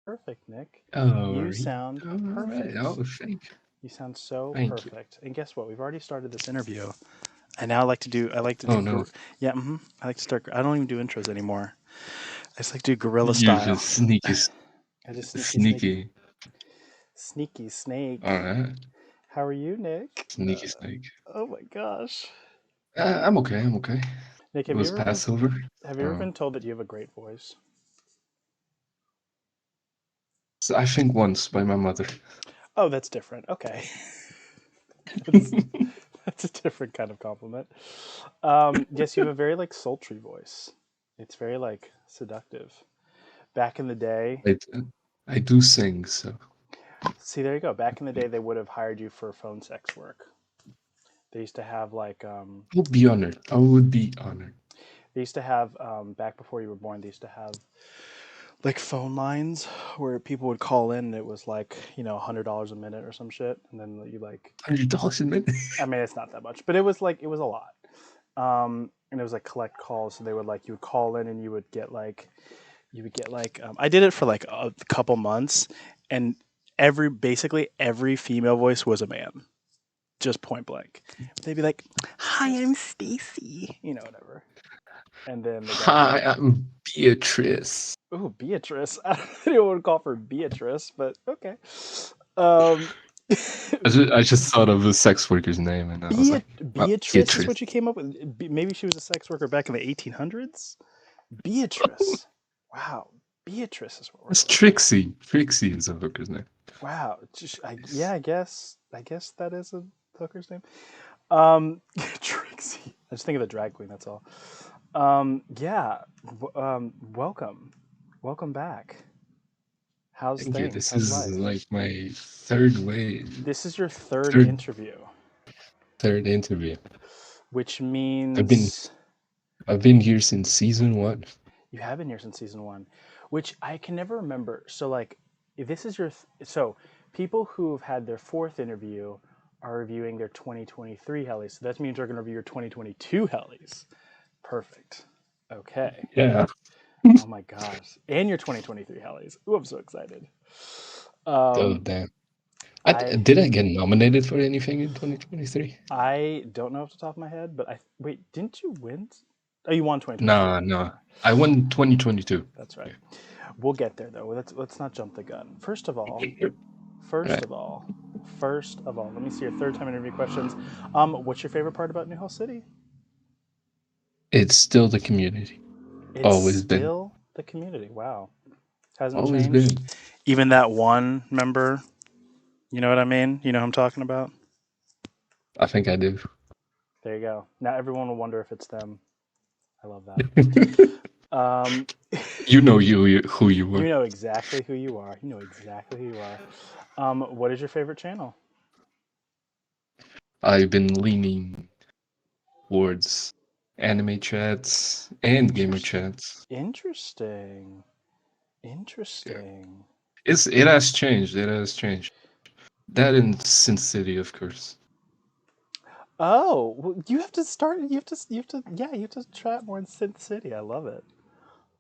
perfect, Nick. All You right. sound All right. perfect. Oh, thank you. You sound so Thank you. perfect. And guess what? We've already started this interview. And now I like to Oh do, no. yeah, I like to start, I don't even do intros anymore. I just like to do guerrilla You style. just sneaky, I just sneaky, sneaky. sneaky All snake. right. How are you, Nick? Sneaky snake. Oh my gosh. I'm okay. I'm okay. Nick, It was Passover. have you ever Uh, been told that you have a great voice? so I think once by my mother. Oh, that's different. Okay. that's, that's a different kind of compliment. Yes, you have a very like sultry voice. It's very like seductive. Back in the day, I, I do sing, so see, there you go. Back in the day, they would have hired you for phone sex work. They used to have like I would be honored. I would be honored. they used to have back before you were born. They used to have like phone lines where people would call in. And it was like $100 a minute or some shit, and then you like $100 a minute. I mean it's not that much, but it was a lot. And it was like collect calls, so they would like you would call in and you would get like I did it for like a couple months, and basically every female voice was a man, just point blank. They'd be like, "Hi, I'm Stacy," whatever, and then the guy Hi, I'm Beatrice. ooh, Beatrice. I don't know if anyone would call her Beatrice, but okay. Um, I just thought of a sex worker's name, and I was like, well, Beatrice is Beatrice. what you came up with. Maybe she was a sex worker back in the 1800s. Beatrice. Wow. Beatrice is what we're It's going with. Trixie. Trixie is a hooker's name. Wow. Yeah, I guess that is a hooker's name. Trixie. I just think of the drag queen. That's all. Yeah. Welcome. Welcome back. How's Thank you. things? This How's is life? like my third way, This is your third third interview, third interview. which I've been means I've been here since season one. you have been here since season one, which I can never remember. So, like, if this is so people who have had their fourth interview are reviewing their 2023 helis. So that means we're going to review your 2022 helis. Perfect. Okay. Yeah. Oh my gosh. And your 2023 helis. Ooh, I'm so excited. Oh Um, damn. I Did I get nominated for anything in 2023? I don't know off the top of my head, but I wait. Didn't you win? Oh, you won 2023. Nah, nah. I won 2022. That's right. Yeah. We'll get there though. Let's not jump the gun. First Right. of all, let me see your third time interview questions. What's your favorite part about New Hell City? It's still the community. It's Always been. still the community. Wow, hasn't Always been. changed. Even that one member. You know what I mean? You know who I'm talking about? I think I do. There you go. Now everyone will wonder if it's them. I love that. Um, You know who you you were. know exactly who you are. You know exactly who you are. What is your favorite channel? I've been leaning towards anime chats and gamer Interest, chats. interesting, Yeah. interesting. It has changed. It has changed. That in Sin City, of course. Oh, well, you have to start. Yeah, you have to try it more in Sin City. I love it.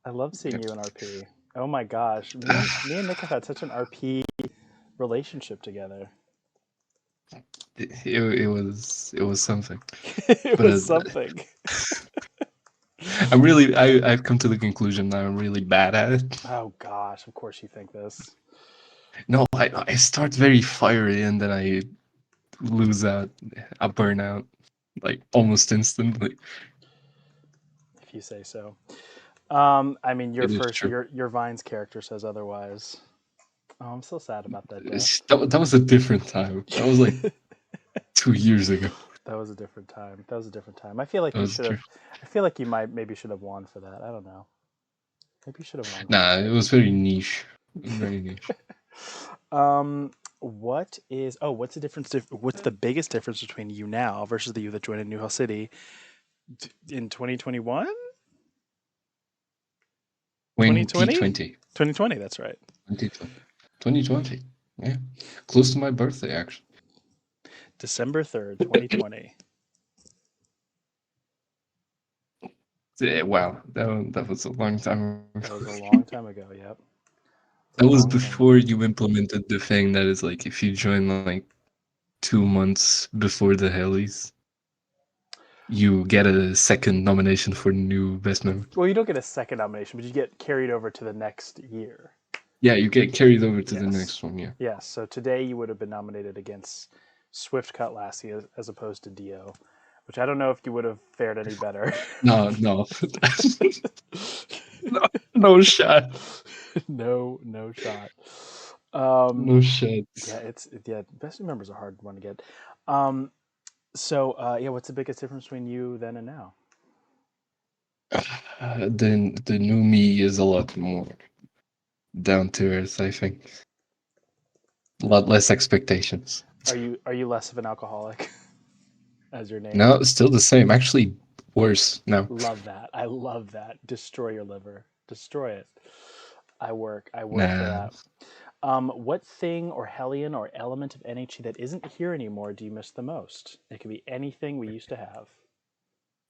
I love seeing Yeah. you in RP. Oh my gosh, me and Nick have had such an RP relationship together. It was something. It But was something. I've come to the conclusion that I'm really bad at it. Oh gosh, of course you think this. No, I start very fiery and then I lose out. I burn out like almost instantly. If you say so. I mean, It is true. your Vines character says otherwise. Oh, I'm so sad about that death. That was a different time. That was like 2 years ago. That was a different time. That was a different time. I feel like That you was should true. have. I feel like you might maybe should have won for that. I don't know. Maybe you should have won for Nah, it was very niche. It was very niche. that. What is? Oh, what's the difference? What's the biggest difference between you now versus the you that joined in New Hell City in 2021? 2020? 2020. 2020. That's right. 2020. 2020. Yeah. Close to my birthday, actually. December 3rd, 2020. Yeah, wow. That was a long time ago. That was a long time ago. Yep. That was Long time before ago. you implemented the thing that is like if you join like 2 months before the Hellies, you get a second nomination for new best member. Well, you don't get a second nomination, but you get carried over to the next year. Yeah, you get carried over to the Yes. next one. Yeah. Yes. So today you would have been nominated against Swift Lassie as opposed to Dio, which I don't know if you would have fared any better. No, no, no, no shot. No shot. No Yeah, shots. best new members a hard one to get. Um, yeah, what's the biggest difference between you then and now? The new me is a lot more down to earth. I think a lot less expectations. Are you less of an alcoholic as your name? No, it's still the same. Actually, worse now. Love that. I love that. Destroy your liver. Destroy it. I work for Nah, that. What thing or hellion or element of NHE that isn't here anymore do you miss the most? It could be anything we used to have,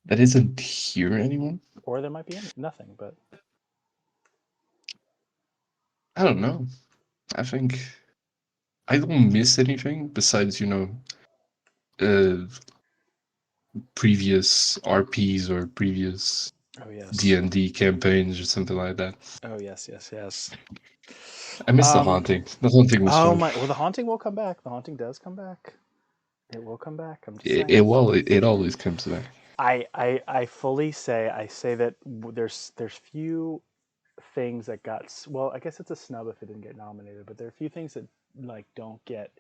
that isn't here anymore. or there might be nothing. But I don't know. I think I don't miss anything besides, uh, previous RPs or previous oh D yes, and D campaigns or something like that. oh yes, yes, yes. I miss the Um. haunting. The haunting was Oh fun. my. Well, the haunting will come back. The haunting does come back. It will come back. I'm just It, saying. it well, it always comes back. I fully say I say that there's few things that well, I guess it's a snub if it didn't get nominated, but there are a few things that like don't get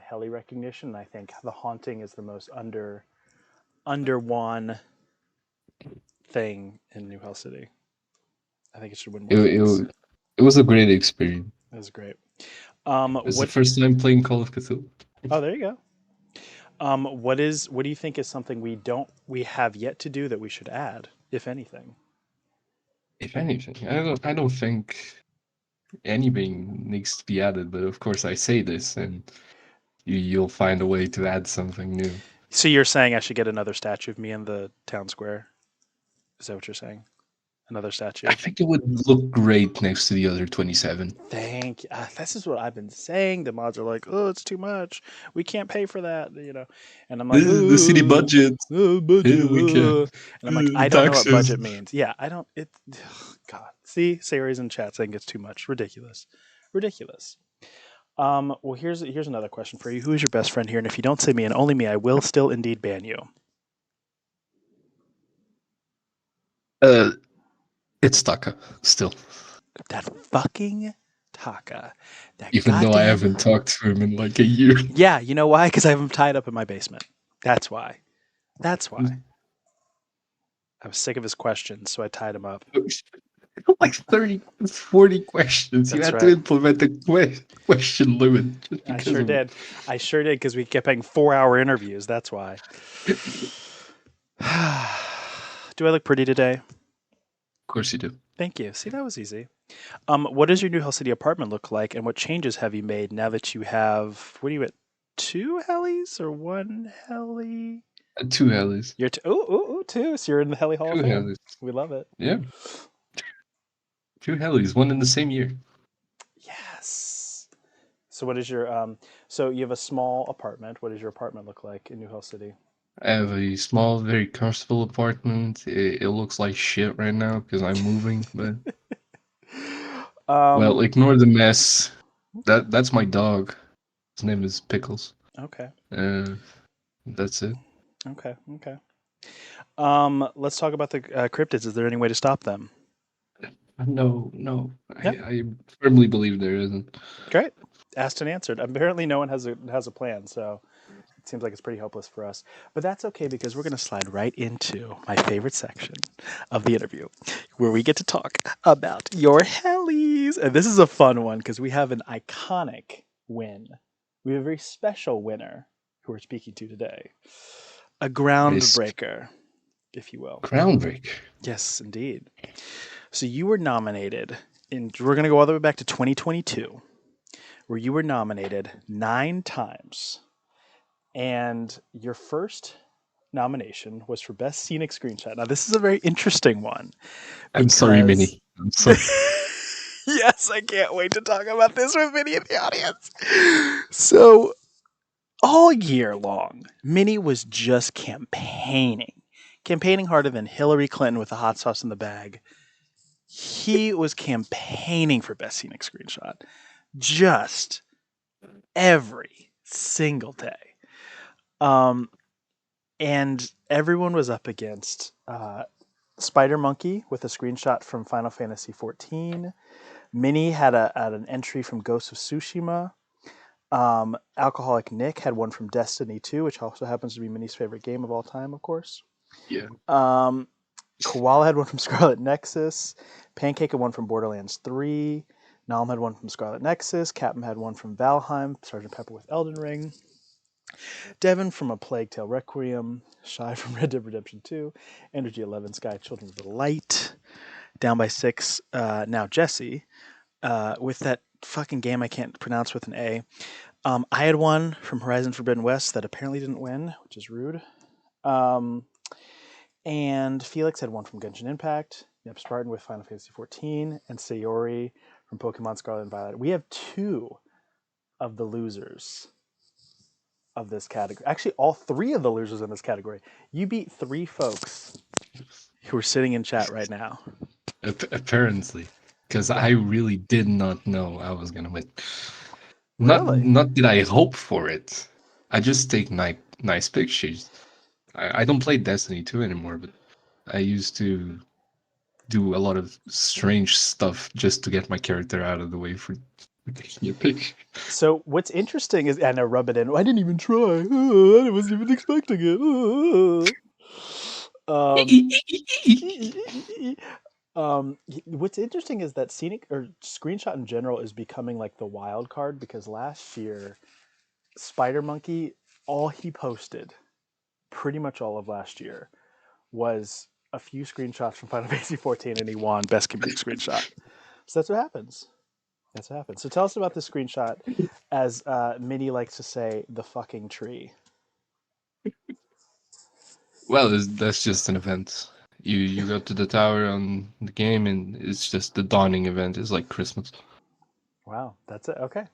heli recognition. And I think the haunting is the most under one thing in New Hell City. I think it should win It, more things. it, it was a great experience. It was great. It was the What? first time playing Call of Cthulhu. Oh, there you go. What do you think is something we have yet to do that we should add, if anything? If anything, I don't think anything needs to be added. But of course, I say this, and you'll find a way to add something new. So you're saying I should get another statue of me in the town square? Is that what you're saying? Another I statue? think it would look great next to the other 27. Thank you. This is what I've been saying. The mods are like, "Oh, it's too much. We can't pay for that." And I'm like, The city "Ooh, budget. budget." Yeah, we can. And I'm like, I don't know what Taxes. budget means. Yeah, I don't. It. God, see, Sayori's in chat saying it's too much. Ridiculous, ridiculous. Well, here's another question for you. Who is your best friend here? And if you don't say me and only me, I will still indeed ban you. Uh, it's Taka still. That fucking Taka. That Even though I goddamn. haven't talked to him in like a year. Yeah, you know why? Because I have him tied up in my basement. That's why. That's why. I was sick of his questions, so I tied him up. Like 30, 40 questions. You That's had to right. implement the question limit just I because sure of it. did. I sure did because we kept having 4-hour interviews. That's why. Do I look pretty today? Of course you do. Thank you. See, that was easy. What does your New Hell City apartment look like, and what changes have you made now that you have? What are you at? 2 helis or 1 heli? Two hellies. You're two. So you're in the Heli Hall of Two Fame. hellies. We love it. Yeah. Two hellies. One in the same year. Yes. So what is your So you have a small apartment. What does your apartment look like in New Hell City? I have a small, very comfortable apartment. It looks like shit right now because I'm moving, but well, um. ignore the mess. That's my dog. His name is Pickles. Okay. Uh, that's it. Okay. Okay. Let's talk about the cryptids. Is there any way to stop them? No, no. I, Yeah. I firmly believe there isn't. Great. Asked and answered. Apparently, no one has a plan. So it seems like it's pretty hopeless for us. But that's okay because we're going to slide right into my favorite section of the interview, where we get to talk about your hellies. And this is a fun one because we have an iconic win. We have a very special winner who we're speaking to today. A This groundbreaker, if you will. groundbreaker. Yes, indeed. So you were nominated we're going to go all the way back to 2022, where you were nominated 9 times. And your first nomination was for Best Scenic Screenshot. Now, this is a very interesting one I'm sorry, because Minnie. I'm sorry. Yes, I can't wait to talk about this with Minnie in the audience. So, all year long, Minnie was just campaigning harder than Hillary Clinton with the hot sauce in the bag. He was campaigning for best scenic screenshot just every single day. Um, and everyone was up against Spider Monkey with a screenshot from Final Fantasy 14. Minnie had an entry from Ghost of Tsushima. Alcoholic Nick had one from Destiny 2, which also happens to be Minnie's favorite game of all time, of course. Yeah. Um, Koala had one from Scarlet Nexus. Pancake had one from Borderlands 3. Nalm had one from Scarlet Nexus. Captain had one from Valheim. Sergeant Pepper with Elden Ring. Devin from A Plague Tale Requiem. Shy from Red Dead Redemption 2. Energy 11 Sky Children of the Light. Down by 6. Now Jesse. With that fucking game I can't pronounce with an A. I had one from Horizon Forbidden West that apparently didn't win, which is rude. And Felix had one from Genshin Impact. Yep, Spartan with Final Fantasy XIV, and Sayori from Pokemon Scarlet and Violet. We have two of the losers of this category. Actually, all three of the losers in this category. You beat three folks who are sitting in chat right now. Apparently, because I Yeah. really did not know I was gonna win. Really? Not did I hope for it. I just take nice pictures. I don't play Destiny 2 anymore, but I used to do a lot of strange stuff just to get my character out of the way for taking a picture. So what's interesting is, and I rub it in. I didn't even try. I wasn't even expecting it. Um, what's interesting is that scenic or screenshot in general is becoming like the wild card because last year, Spider Monkey, all he posted, pretty much all of last year, was a few screenshots from Final Fantasy 14, and he won best comedic screenshot. So that's what happens. That's what happens. So tell us about the screenshot, as Minnie likes to say, the fucking tree. Well, that's just an event. You go to the tower on the game, and it's just the dawning event. It's like Christmas. Wow, that's it. Okay.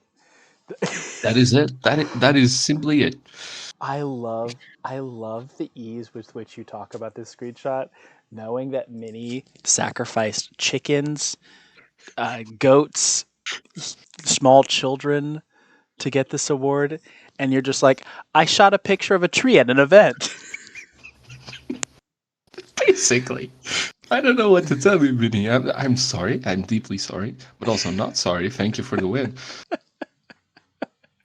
That is it. That is simply it. I love the ease with which you talk about this screenshot, knowing that Minnie sacrificed chickens, goats, small children to get this award, and you're just like, I shot a picture of a tree at an event. Basically, I don't know what to tell you, Vinny. I'm sorry. I'm deeply sorry, but also not sorry. Thank you for the win.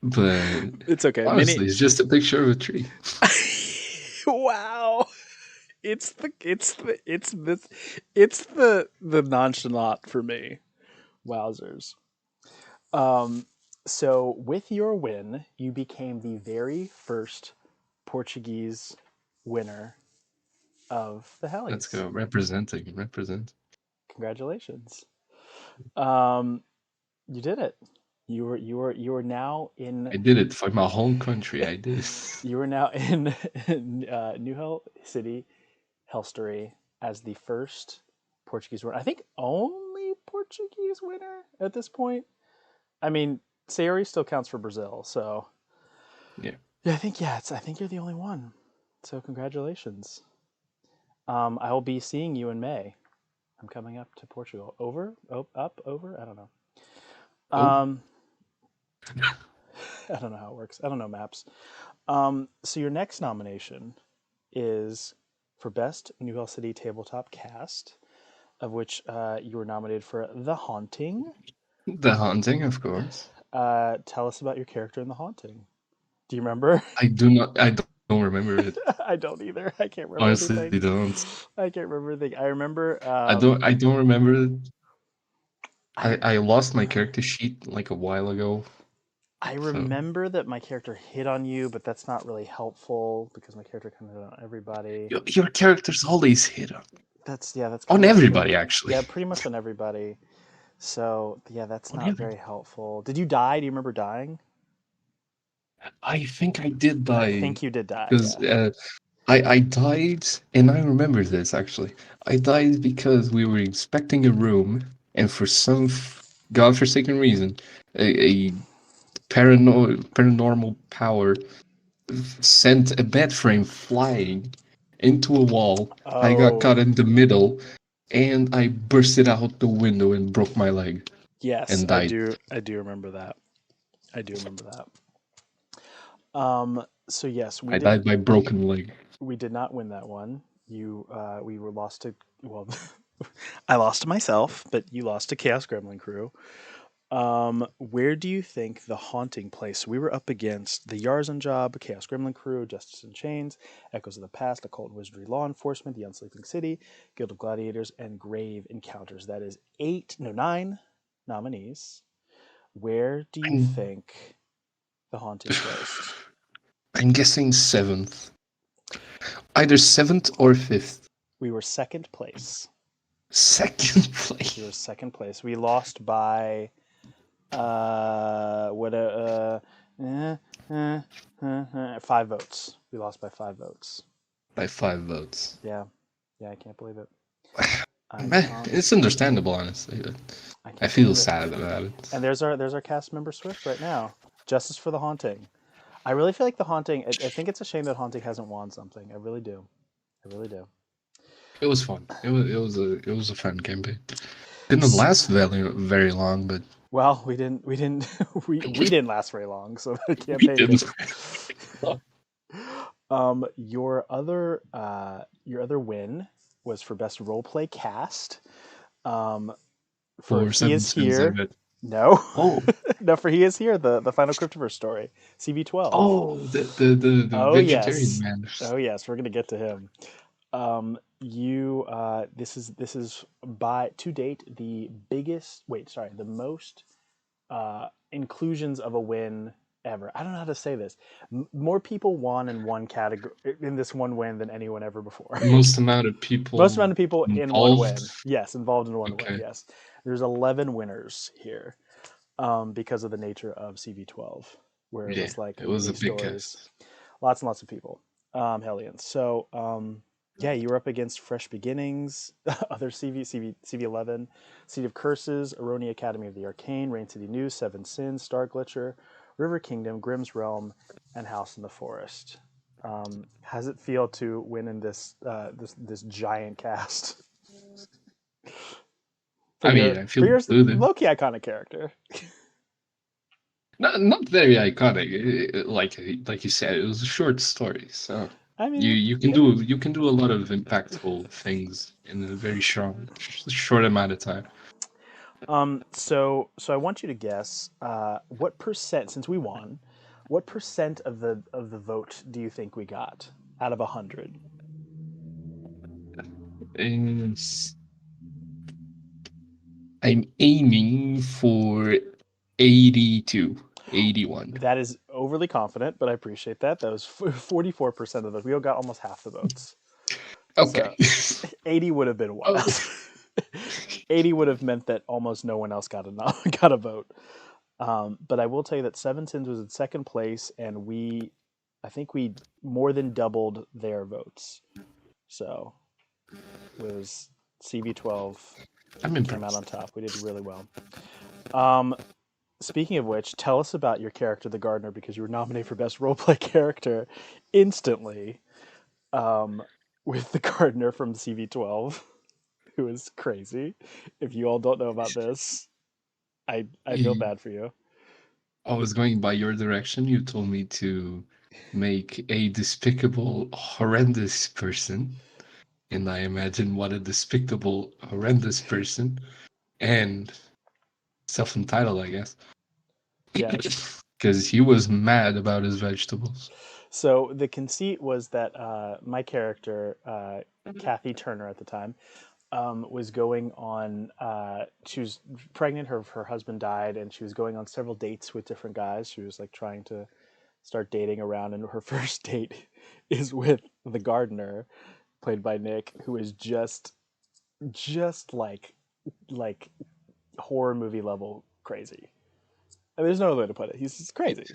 But It's okay, Minnie. honestly, it's just a picture of a tree. Wow. It's the nonchalant for me. Wowzers. Um, so with your win, you became the very first Portuguese winner of the Let's Hellies. go. Represent. Congratulations. Um, you did it. You are now I in did it for my home country. I did. you are now in New Hell City, Helstory, as the first Portuguese winner. I think only Portuguese winner at this point. I mean, Sayori still counts for Brazil, so Yeah. yeah, I think you're the only one. So congratulations. I will be seeing you in May. I'm coming up to Portugal. Over, up, over. I don't know. Oh, Um, I don't know how it works. I don't know maps. So your next nomination is for best New York City tabletop cast, of which you were nominated for The Haunting. the hunting, of course. Tell us about your character in The Haunting. Do you remember? I do not. I don't remember it. I don't either. I can't remember Honestly, anything. don't. I can't remember anything. I remember. I don't remember it. I I lost my character sheet like a while ago. I So remember that my character hit on you, but that's not really helpful because my character kind of hit on everybody. your characters always hit That's on kind of true. everybody, actually. Yeah, pretty much on everybody. So yeah, that's On not everybody. very helpful. Did you die? Do you remember dying? I think I did I die think you did die. because Yeah. I died, and I remember this actually. I died because we were inspecting a room, and for some godforsaken reason, a paranormal power sent a bed frame flying into a wall. I got Oh, caught in the middle, and I bursted out the window and broke my leg yes, and died. I do remember that. I do remember that. So yes, I died by broken leg. we did not win that one. We were lost to, well, I lost to myself, but you lost to Chaos Gremlin Crew. Where do you think the haunting place? We were up against the Yarzan Job, Chaos Gremlin Crew, Justice in Chains, Echoes of the Past, Occult Wizardry Law Enforcement, The Unsleeping City, Guild of Gladiators, and Grave Encounters. That is nine nominees. Where do you I'm, think the haunting place? I'm guessing seventh. Either seventh or fifth. We were second place. Second We were place. second place. We lost by what uh, 5 votes. We lost by 5 votes. By 5 votes. Yeah, yeah, I can't believe it. I It's can't understandable, honestly. I I can't feel believe it. sad about it. And there's our cast member Swift right now. Justice for the Haunting. I really feel like the Haunting. I think it's a shame that Haunting hasn't won something. I really do. I really do. It was fun. It was a fun campaign. Didn't last very long, but Well, we didn't we didn't last very long, so the we campaign didn't. didn't. Your other win was for best roleplay cast. Um, for For He Seven Is Sins, I Here. bet. No, Oh, no, for He Is Here, the final Cryptiverse story, CV12. the Oh vegetarian yes, man. oh yes, we're gonna get to him. This is by to date the biggest. Wait, sorry, the most inclusions of a win ever. I don't know how to say this. More people won in one category in this one win than anyone ever before. Most amount of Most people amount of people in one involved. win. Yes, involved in one win. Okay. Yes, there's 11 winners here because of the nature of CV12, where it Yeah, was like it was mini a big stories, cast. lots and lots of people. Hellions. So yeah, you were up against Fresh Beginnings, other CV11, Seed of Curses, Aroni Academy of the Arcane, Rain City News, Seven Sins, Star Glitcher, River Kingdom, Grimm's Realm, and House in the Forest. How does it feel to win in this giant cast I mean, I for feel your included. low key iconic character? Not very iconic. Like you said, it was a short story, so I you mean, you can it, do a lot of impactful things in a very short amount of time. so I want you to guess what percent, since we won, what percent of the vote do you think we got out of 100? And I'm aiming for 82, 81. That is overly confident, but I appreciate that. That was 44% of the vote. We all got almost half the votes. Okay. So 80 would have been Oh, wild. 80 would have meant that almost no one else got got a vote. But I will tell you that Seven Sins was in second place, and I think we more than doubled their votes. So was CV12 I'm came out on impressed. top. We did really well. Um, Speaking of which, tell us about your character, the gardener, because you were nominated for best roleplay character instantly um, with the gardener from CV12, who is crazy. If you all don't know about this, I feel You- bad for you. I was going by your direction. You told me to make a despicable, horrendous person. And I imagine what a despicable, horrendous person and self-entitled, I guess. Yes. Because he was mad about his vegetables. So the conceit was that my character, Kathy Turner at the time, was going on. She was pregnant. Her husband died, and she was going on several dates with different guys. She was like trying to start dating around, and her first date is with the gardener, played by Nick, who is just like horror movie level crazy. I mean, there's no other way to put it. He's just crazy.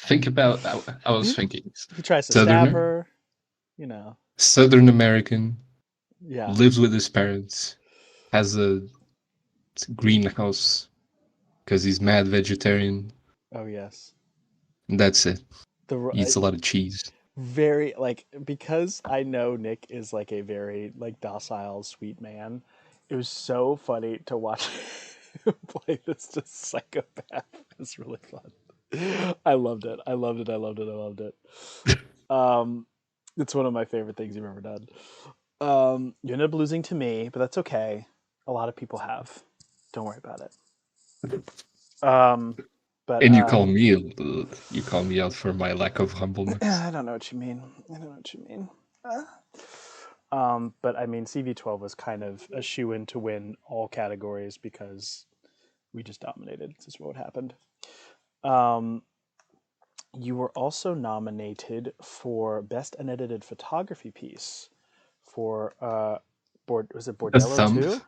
Think about, I was thinking, He tries to stab Southern, her. You know. Southern American, Yeah. lives with his parents, has a greenhouse because he's mad vegetarian. Oh yes. And that's it. The He eats a lot of cheese. very like because I know Nick is like a very like docile, sweet man. It was so funny to watch him play this just psychopath. It's really fun. I loved it. I loved it. I loved it. I loved it. Um, it's one of my favorite things you've ever done. You ended up losing to me, but that's okay. A lot of people have. Don't worry about it. Um, but And you call me out for my lack of humbleness. I don't know what you mean. I don't know what you mean. But I mean, CV12 was kind of a shoe in to win all categories because we just dominated. This is what happened. Um, you were also nominated for Best Unedited Photography Piece for was it The Bordello thumb. 2?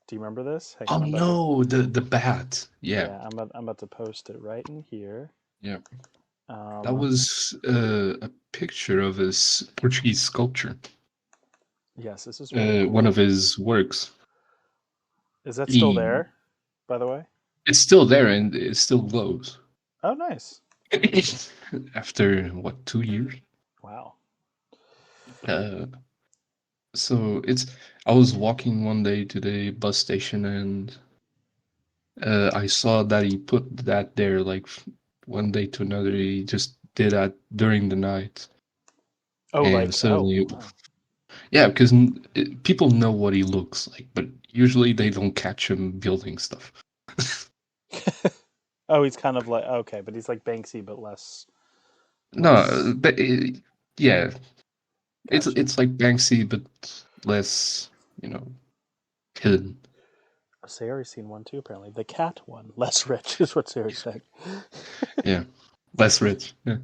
Do you remember this? Hang Oh on, I'm about to. no, the bat. Yeah, Yeah, I'm about to post it right in here. yeah. That Um, was a picture of his Portuguese sculpture. yes, this is really One of cool. his works. Is that still He, there, by the way? it's still there and it still glows. Oh, nice. After what, 2 years? Wow. Uh, so it's. I was walking one day to the bus station and I saw that he put that there like one day to another. He just did that during the night, Oh, and like oh suddenly, wow. yeah, because people know what he looks like, but usually they don't catch him building stuff. Oh, he's kind of like okay, but he's like Banksy, but No, less. but yeah, Gotcha. it's like Banksy, but less, you know, hidden. Sayori's seen one too. Apparently, the cat one, less rich, is what Sayori's saying. Yeah, less rich. Yeah.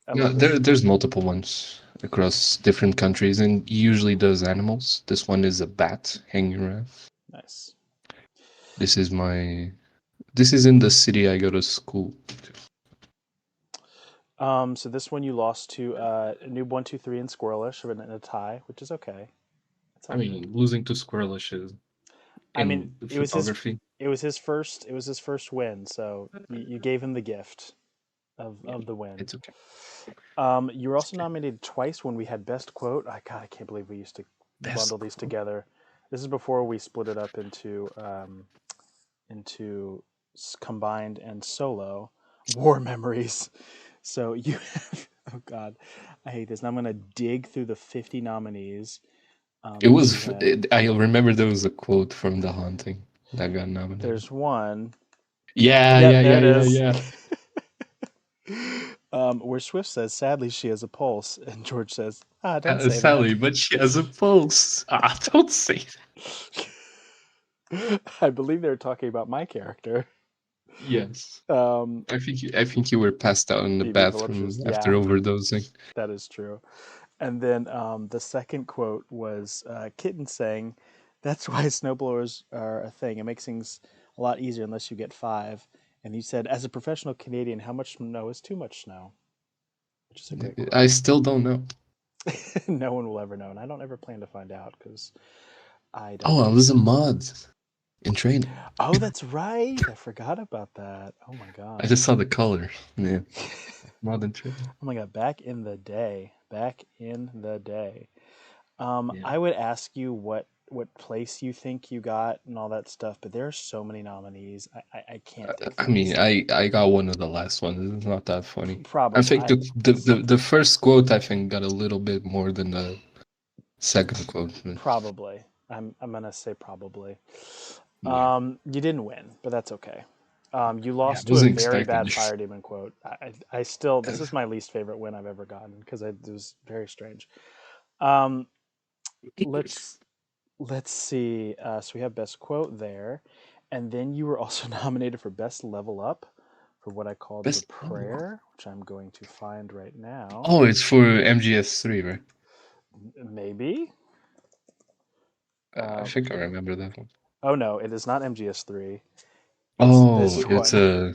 I No, love this. there's multiple ones across different countries, and he usually does animals. This one is a bat hanging around. Nice. This is my. This is in the city I go to school. So this one you lost to Noob 123 and Squirrelish in a tie, which is okay. It's I all good. mean, losing to Squirrelish is I mean, in photography. it was his first win, so you gave him the gift Yeah, of the win. it's okay. You were It's also okay. nominated twice when we had best quote. I can't believe we used to Best bundle these together. This is before we split it up into combined and solo war memories. So you have, oh god, I hate this. Now I'm gonna dig through the 50 nominees It that we was. had. I remember there was a quote from The Haunting that got nominated. There's one. Yeah, Yep, yeah, there yeah, it yeah, is. yeah. Where Swift says, "Sadly, she has a pulse," and George says, "Ah, don't say that." Sally, but she has a pulse. Ah, don't say I believe they were talking about my character. yes. Um, I think you were passed out in the BB bathroom Voluptuous. after Yeah, overdosing. that is true. And then the second quote was Kitten saying, "That's why snowblowers are a thing. It makes things a lot easier unless you get five." And he said, "As a professional Canadian, how much snow is too much snow?" Which is a great I quote. still don't know. No one will ever know, and I don't ever plan to find out because I don't Oh, I know. was a mod in training. Oh, that's right. I forgot about that. Oh my I god. just saw the color. Yeah, mod in training. Oh my god. Back in the day. Back in the day. Yeah. I would ask you what place you think you got and all that stuff, but there are so many nominees. I can't dig I through mean, this. I got one of the last ones. It's not that funny. I Probably think I the something. first quote I think got a little bit more than the second quote. But Probably. I'm gonna say probably. yeah, You didn't win, but that's okay. You yeah, I lost to a wasn't very expecting bad this. Fire Demon quote. I still this is my least favorite win I've ever gotten because it was very strange. Um, let's let's see. So we have best quote there, and then you were also nominated for best level up for what I called the Best level up. prayer, which I'm going to find right now. Oh, it's for MGS3, right? Maybe. I Uh, think I remember that one. oh no, it is not MGS3. It's this Oh, one.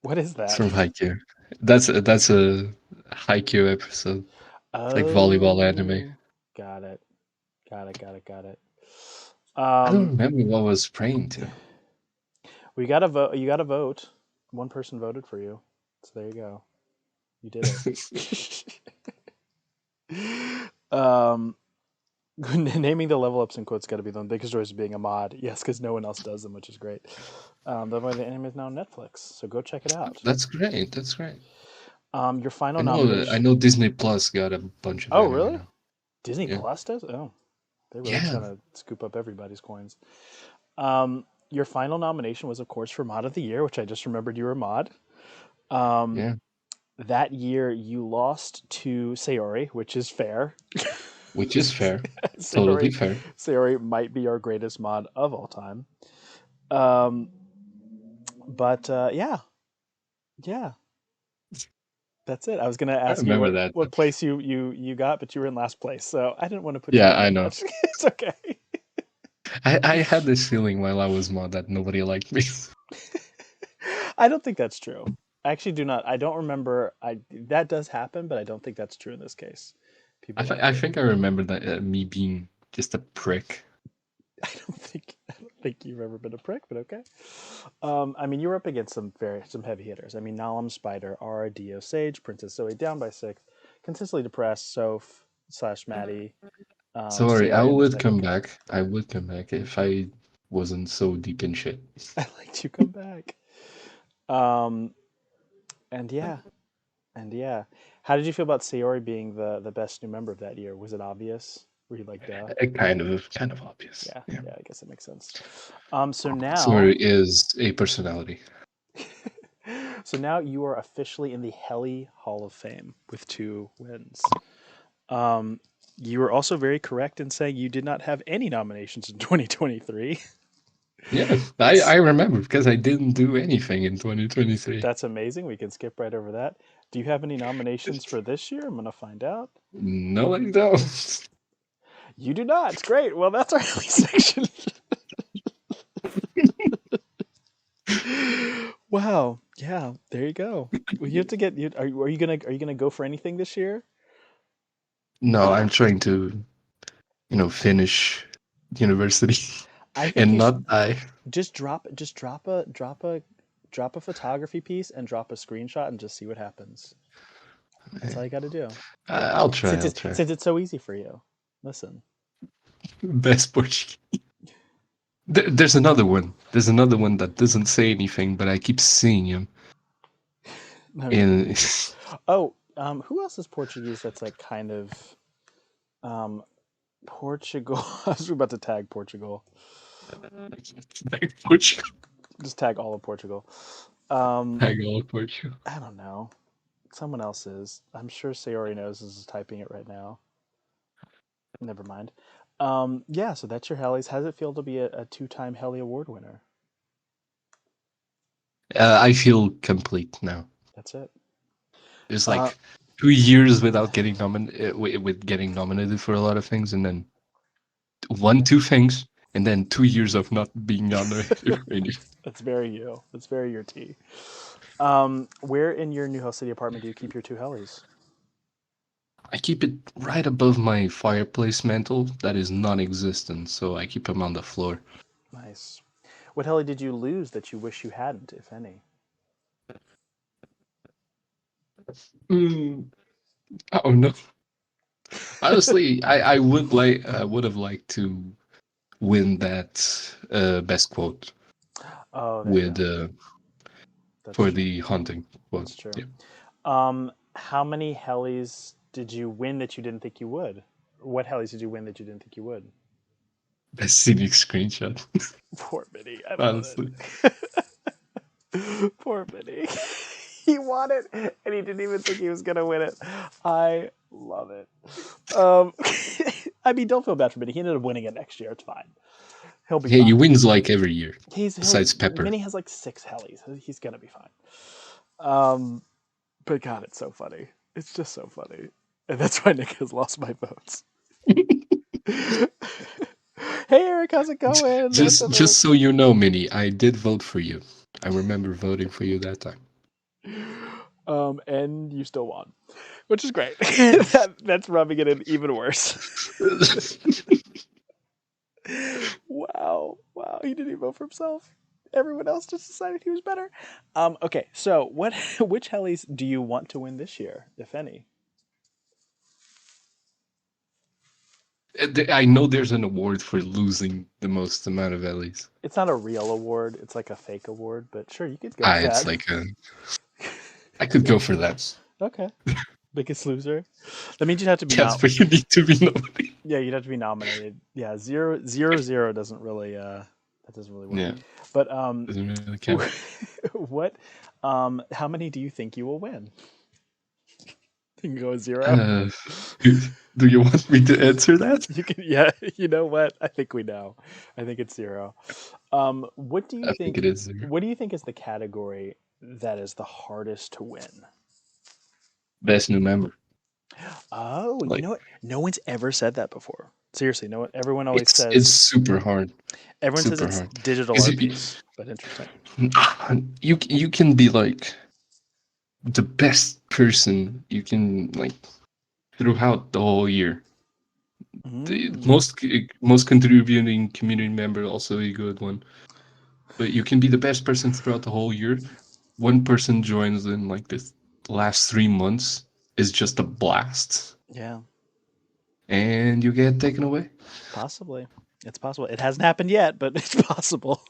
What is it's that? from Haikyuu. That's a Haikyuu episode. It's like volleyball anime. Oh, got it. Got it. Got it. Got it. I don't Um, remember what I was praying to. we got to vote. You got to vote. One person voted for you, so there you go. You did it. Naming the level ups in quotes got to be the biggest choice of being a mod. Yes, because no one else does them, which is great. The way the anime is now on Netflix, so go check it out. That's great. That's great. Your final nomination. I know Disney Plus got a bunch of Oh, anime really? now. Disney Yeah. Plus does? Oh, they're really Yeah. trying to scoop up everybody's coins. Your final nomination was, of course, for Mod of the Year, which I just remembered you were a mod. Um, Yeah. that year, you lost to Sayori, which is fair. Which is fair. Totally Sayori, fair. Sayori might be our greatest mod of all time. Um, but yeah, yeah, that's it. I was gonna I ask you remember that. what place you got, but you were in last place, so I didn't want to put you Yeah, down I too know. much. It's okay. I had this feeling while I was mod that nobody liked me. I don't think that's true. I actually do not. I don't remember. I that does happen, but I don't think that's true in this case. People like I it. think I remember that me being just a prick. I don't think you've ever been a prick, but okay. I mean, you were up against some heavy hitters. I mean, Nalam, Spider, Ara, Dio, Sage, Princess Zoe down by six, consistently depressed, Soph slash Maddie, Sorry, I Sayori, and the would Psychic come Cat. back. I would come back if I wasn't so deep in shit. I liked you come back. Um, and yeah, and yeah. How did you feel about Sayori being the best new member of that year? Was it obvious? Were you like, duh? Kind of obvious. Yeah, Yeah. yeah. I guess it makes sense. So now, Sorry is a personality. so now you are officially in the Helly Hall of Fame with 2 wins. Um, you were also very correct in saying you did not have any nominations in 2023. Yeah, I That's remember because I didn't do anything in 2023. that's amazing. We can skip right over that. Do you have any nominations for this year? I'm gonna find out. No, I don't. You do not. Great. Well, that's our Helly section. Wow. Yeah. There you go. Well, you have to get. Are you gonna go for anything this year? No, I'm trying to, finish university I think and you should not die. just drop a photography piece and drop a screenshot and just see what happens. That's all you got to do. I'll try. Since I'll it's try. since it's so easy for you. Listen. Best Portuguese. There's another one. There's another one that doesn't say anything, but I keep seeing him. I mean, In oh, who else is Portuguese that's like kind of um Portugal? I was about to tag Portugal. Portugal. Just tag all of Portugal. Um, Hang on, Portugal. I don't know. Someone else is. I'm sure Sayori knows this is typing it right now. Never mind. Yeah, so that's your Hellies. How does it feel to be a two-time Helly Award winner? I feel complete now. That's it. There's Uh, like 2 years without getting with getting nominated for a lot of things, and then one, two things, and then 2 years of not being nominated for anything. that's very you. That's very your tea. Where in your New House City apartment do you keep your 2 Hellies? I keep it right above my fireplace mantle that is non-existent, so I keep them on the floor. Nice. What Helly did you lose that you wish you hadn't, if any? Mm, oh no! Honestly, I would have liked to win that best quote Oh, there you with go. That's for true. the hunting quote. That's true. Yeah, How many Hellies did you win that you didn't think you would? What Hellies did you win that you didn't think you would? best scenic screenshot. Poor Minnie. I love Honestly, it. Poor Minnie. He won it and he didn't even think he was gonna win it. I love it. Um, I mean, don't feel bad for Minnie. He ended up winning it next year. It's fine. He'll be yeah, he fine. wins like every year. He'll Besides Pepper. Minnie has like 6 Hellies. He's gonna be fine. Um, but God, it's so funny. It's just so funny, and that's why Nick has lost my votes. Hey Eric, how's it going? Just Welcome Eric. just so you know, Minnie, I did vote for you. I remember voting for you that time. And you still won, which is great. That's rubbing it in even worse. Wow, wow, he didn't even vote for himself. Everyone else just decided he was better. Okay, so what? Which Hellies do you want to win this year, if any? I know there's an award for losing the most amount of Ellie's. It's not a real award; it's like a fake award. But sure, you could go Ah, with it's that. like a. I could go for that. Okay, biggest loser. That means you'd have to be Yes, but you need to be nobody. Yeah, you'd have to be nominated. Yeah, zero zero doesn't really that doesn't really work. Yeah, But doesn't really count. what how many do you think you will win? You can go with zero. Uh, do you want me to answer that? You can yeah, you know what? I think we know. I think it's zero. What do you I think think it is zero. what do you think is the category that is the hardest to win? Best new member. Oh, you Like know what? No one's ever said that before. Seriously, no one. Everyone always it's says super hard. Super it's hard. digital Because art piece, but interesting. you can be like the best person you can like throughout the whole year. The Mm, most contributing community member also a good one. But you can be the best person throughout the whole year. One person joins in like this last 3 months is just a blast, yeah, and you get taken away. possibly. It's possible. It hasn't happened yet, but it's possible.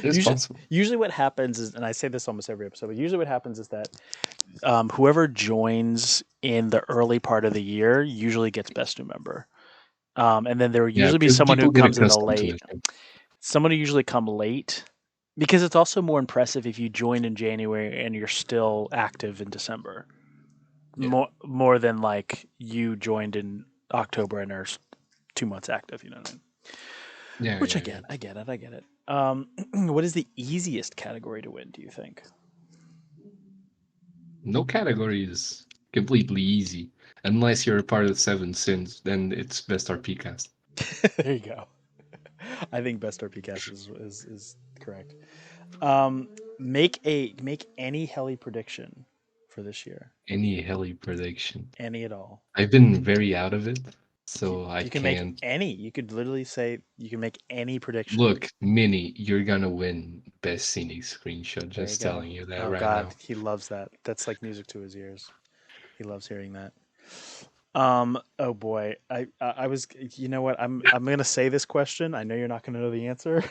It's usually, possible. usually what happens is, and I say this almost every episode, but usually what happens is that whoever joins in the early part of the year usually gets best new member. And then there will Yeah, usually be because someone who people get comes in the accustomed to late. it. Yeah. Someone who usually come late because it's also more impressive if you join in January and you're still active in December. Yeah, More than like you joined in October and are 2 months active. You know what I mean? yeah, Which I yeah, get. yeah. I get it. I get it. What is the easiest category to win? Do you think? No category is completely easy unless you're a part of Seven Sins. Then it's best RP cast. There you go. I think best RP cast is correct. Make any heli prediction for this year. Any heli prediction. Any at all. I've been very out of it, You, so I you can make can't. any. You could literally say you can make any prediction. Look, Mini, you're gonna win best scenic screenshot. There you Just go. telling you that Oh right God, now. he loves that. That's like music to his ears. He loves hearing that. Oh boy. I was you know what? I'm gonna say this question. I know you're not gonna know the answer.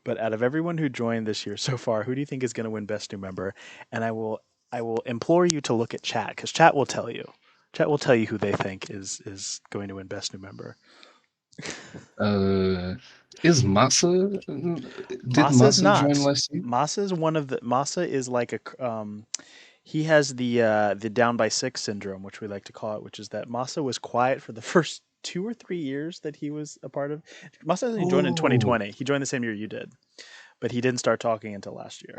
But out of everyone who joined this year so far, who do you think is gonna win best new member? And I will implore you to look at chat, because chat will tell you. Chat will tell you who they think is going to win best new member. Uh, is Massa? Did Massa is Massa join not. last year? Massa is one of the Massa is like he has the down by six syndrome, which we like to call it, which is that Massa was quiet for the first 2 or 3 years that he was a part of. Massa didn't join in Oh, 2020. He joined the same year you did, but he didn't start talking until last year.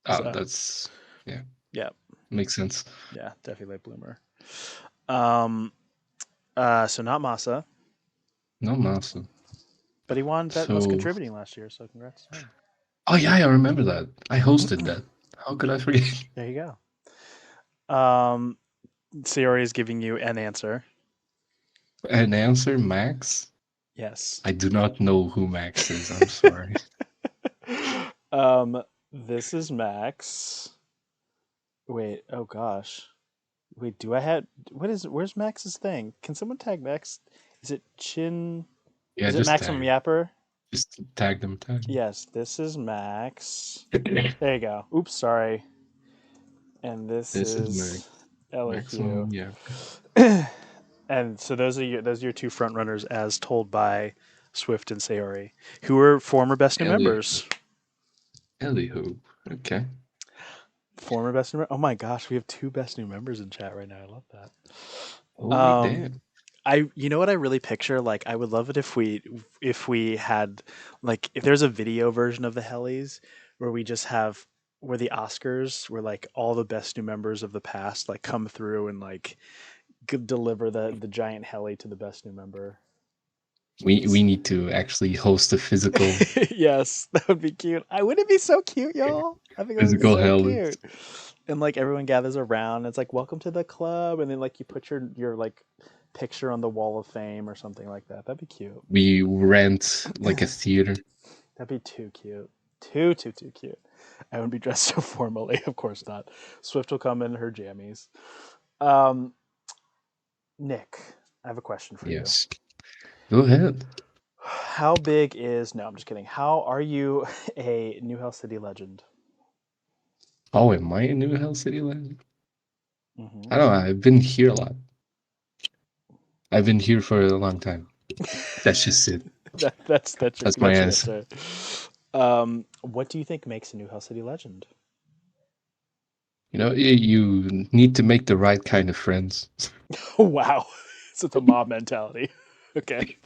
oh, So that's yeah, yeah, makes sense. yeah, definitely late bloomer. Um, so not Massa, No Massa. but he won most So, contributing last year. So congrats to oh yeah, I remember that. I hosted him. that. How could I forget? There you go. Sayori is giving you an answer. An answer, Max. Yes. I do not know who Max is. I'm sorry. um, this is Max. Wait, oh gosh. Wait, do I have where's Max's thing? Can someone tag Max? Is it Chin Yeah, is it just Maximum tag. Yapper? Just tag them. Tag Yes, this is Max. them. There you go. Oops, sorry. And this This is Max. is LAQ. Maximum. Yeah. And so those are your two front runners as told by Swift and Sayori, who were former best new Ellie. members. Ellie. Okay. Former best new. Oh my gosh, we have two best new members in chat right now. I love that. Holy damn. You know what I really picture? Like, I would love it if we had like if there's a video version of the Hellies where we just have where the Oscars where like all the best new members of the past like come through and like deliver the giant heli to the best new member. We need to actually host a Yes, that would be cute. I Wouldn't it be so cute, y'all? I think that would be physical so hell. cute. And like everyone gathers around. It's like welcome to the club, and then like you put your like picture on the Wall of Fame or something like that. That'd be cute. We rent like a theater. That'd be too cute. Too cute. I wouldn't be dressed so formally. Of course not. Swift will come in her jammies. Um, Nick, I have a question for you. Yes. Go ahead. How big is? No, I'm just kidding. How are you a New Hell City legend? Oh, am I a New Hell City legend? Mm-hmm. I don't know. I've been here a lot. I've been here for a long time. That's just it. That's my That's your answer. answer. What do you think makes a New Hell City legend? You know, you need to make the right kind of friends. Wow, so it's a mob mentality. Okay,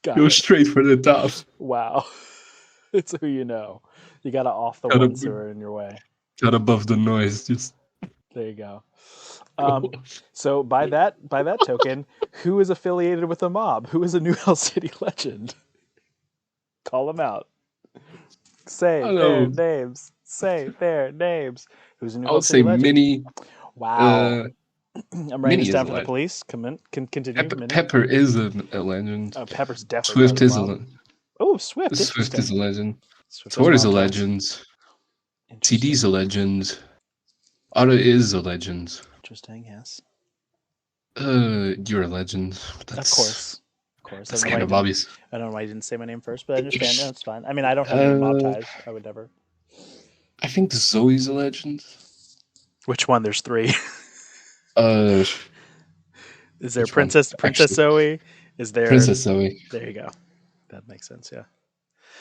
got Go it. straight for the top. Wow, it's who you know. You got to off the Cut, ones ab- who are in your way. cut above the noise. Just There you go. go. So by that token, who is affiliated with the mob? Who is a New Hell City legend? Call them out. I Say don't their know. names. Say their names. Who's a New I Hell would say City legend? Mini. Wow. Uh, I'm writing Mini this is down a for the legend. police. Continue. Minnie. Pepper is a legend. Pepper's definitely part of Swift the is a mob. legend. Oh, Swift. Swift is a Interesting. legend. Swift does Thor is a mob ties. legend. TD's Interesting. a legend. Otto is a legend. Interesting. Yes. You're a legend. Of That's course. Of course. that's kind of obvious. I don't know why you didn't say my name first, but I understand. No, it's fine. I mean, I don't have any mob Uh, ties. I would never. I think Zoe's a legend. Which one? There's three. Uh, Is there which one? Princess Actually, Zoe? Is there? Princess Zoe. There you go. That makes sense. Yeah.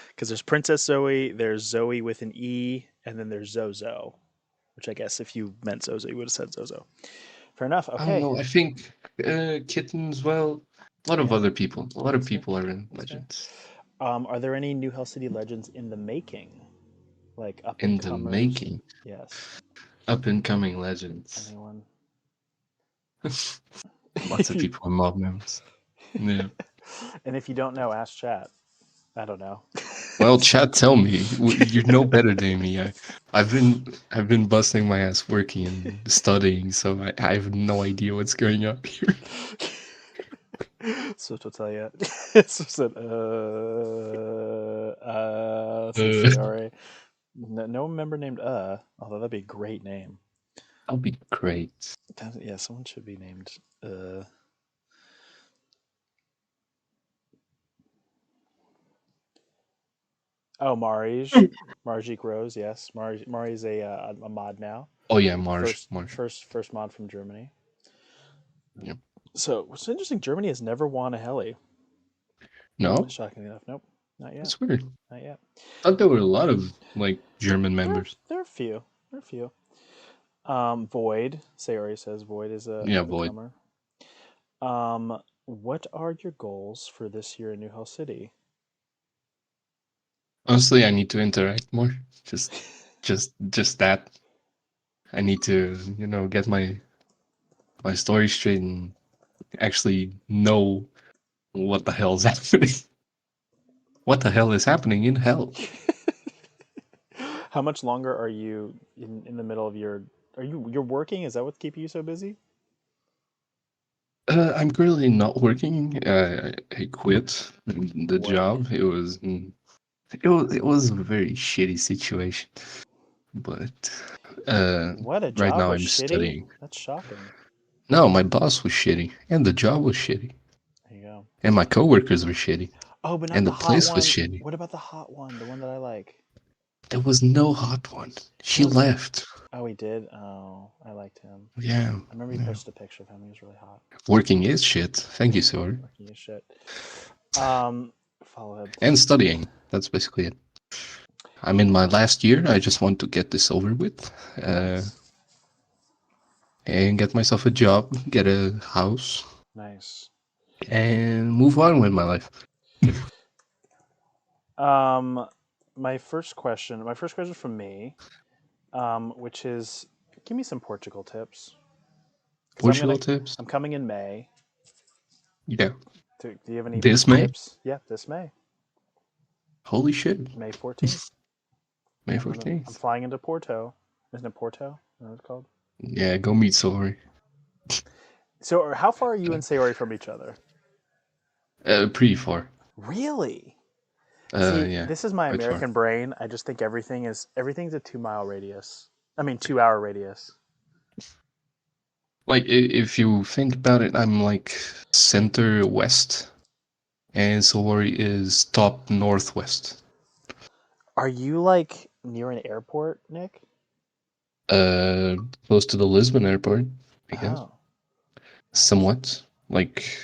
Because there's Princess Zoe, there's Zoe with an E, and then there's Zozo, which I guess if you meant Zozo, you would have said Zozo. Fair enough. I don't Okay. know. I think Kitten as well. A lot of Yeah, other people. A lot of that's fair. people are in That's fair. legends. Are there any New Hell City legends in the making? Like up and In the comers? making. Yes. Up and coming legends. Anyone? Lots if of you people are mob members. Yeah. and if you don't know, ask chat. I don't know. Well, chat, tell me. You know better than me. I've been busting my ass working and studying, so I have no idea what's going on here. Swift will tell you. Swift said, said Uh, Sayori. No member named although that'd be a great name. that'll be great. Yeah, someone should be named oh, Marjik Rose, yes. Mari's a mod now. Oh yeah, Marsh. First Marsh. first first mod from Germany. Yeah. So what's interesting, Germany has never won a heli. No, Shockingly enough. Nope. Not yet. that's weird. Not yet. Thought there were a lot of like German There members. there are a few. There are a few. Void. Sayori says Void is a Yeah, up and Void. comer. What are your goals for this year in New Hell City? Honestly, I need to interact more. Just that. I need to, get my story straight and actually know what the hell's happening. What the hell is happening in hell? How much longer are you in the middle of your? You're working? Is that what's keeping you so busy? I'm currently not working. I quit the Word. job. It was a very shitty situation. But What, a right job now was I'm shitty? studying. That's shocking. No, my boss was shitty, and the job was shitty, There you go. and my coworkers were shitty, Oh, but not and the the hot place was one. shitty. What about the hot one? The one that I like. There was no hot one. There She was. left. Oh, he did. Oh, I liked him. Yeah, I remember he yeah. posted a picture of him. He was really hot. Working is shit. Thank you, sir. Working his shit. Follow up. And studying. That's basically it. I'm in my last year. I just want to get this over with, Nice. and get myself a job, get a house, Nice. and move on with my life. Um, my first question from me, which is, give me some Portugal tips. Because Portugal tips? I'm coming in May. Yeah. Do you have any This May? tips? Yeah, this May, Holy shit. May 14th. May I'm 14th. flying into Porto. Isn't it Porto? Is that what it's called? Yeah, go meet Sorry. So, how far are you and Sayori from each other? Pretty far. Really? See, Yeah, this is my quite far. American brain. I just think everything's a 2 mile radius. I mean, 2 hour radius. Like if you think about it, I'm like center west, and Sawari is top northwest. Are you like near an airport, Nick? Uh, Close to the Lisbon airport, I guess. Oh, nice. Somewhat like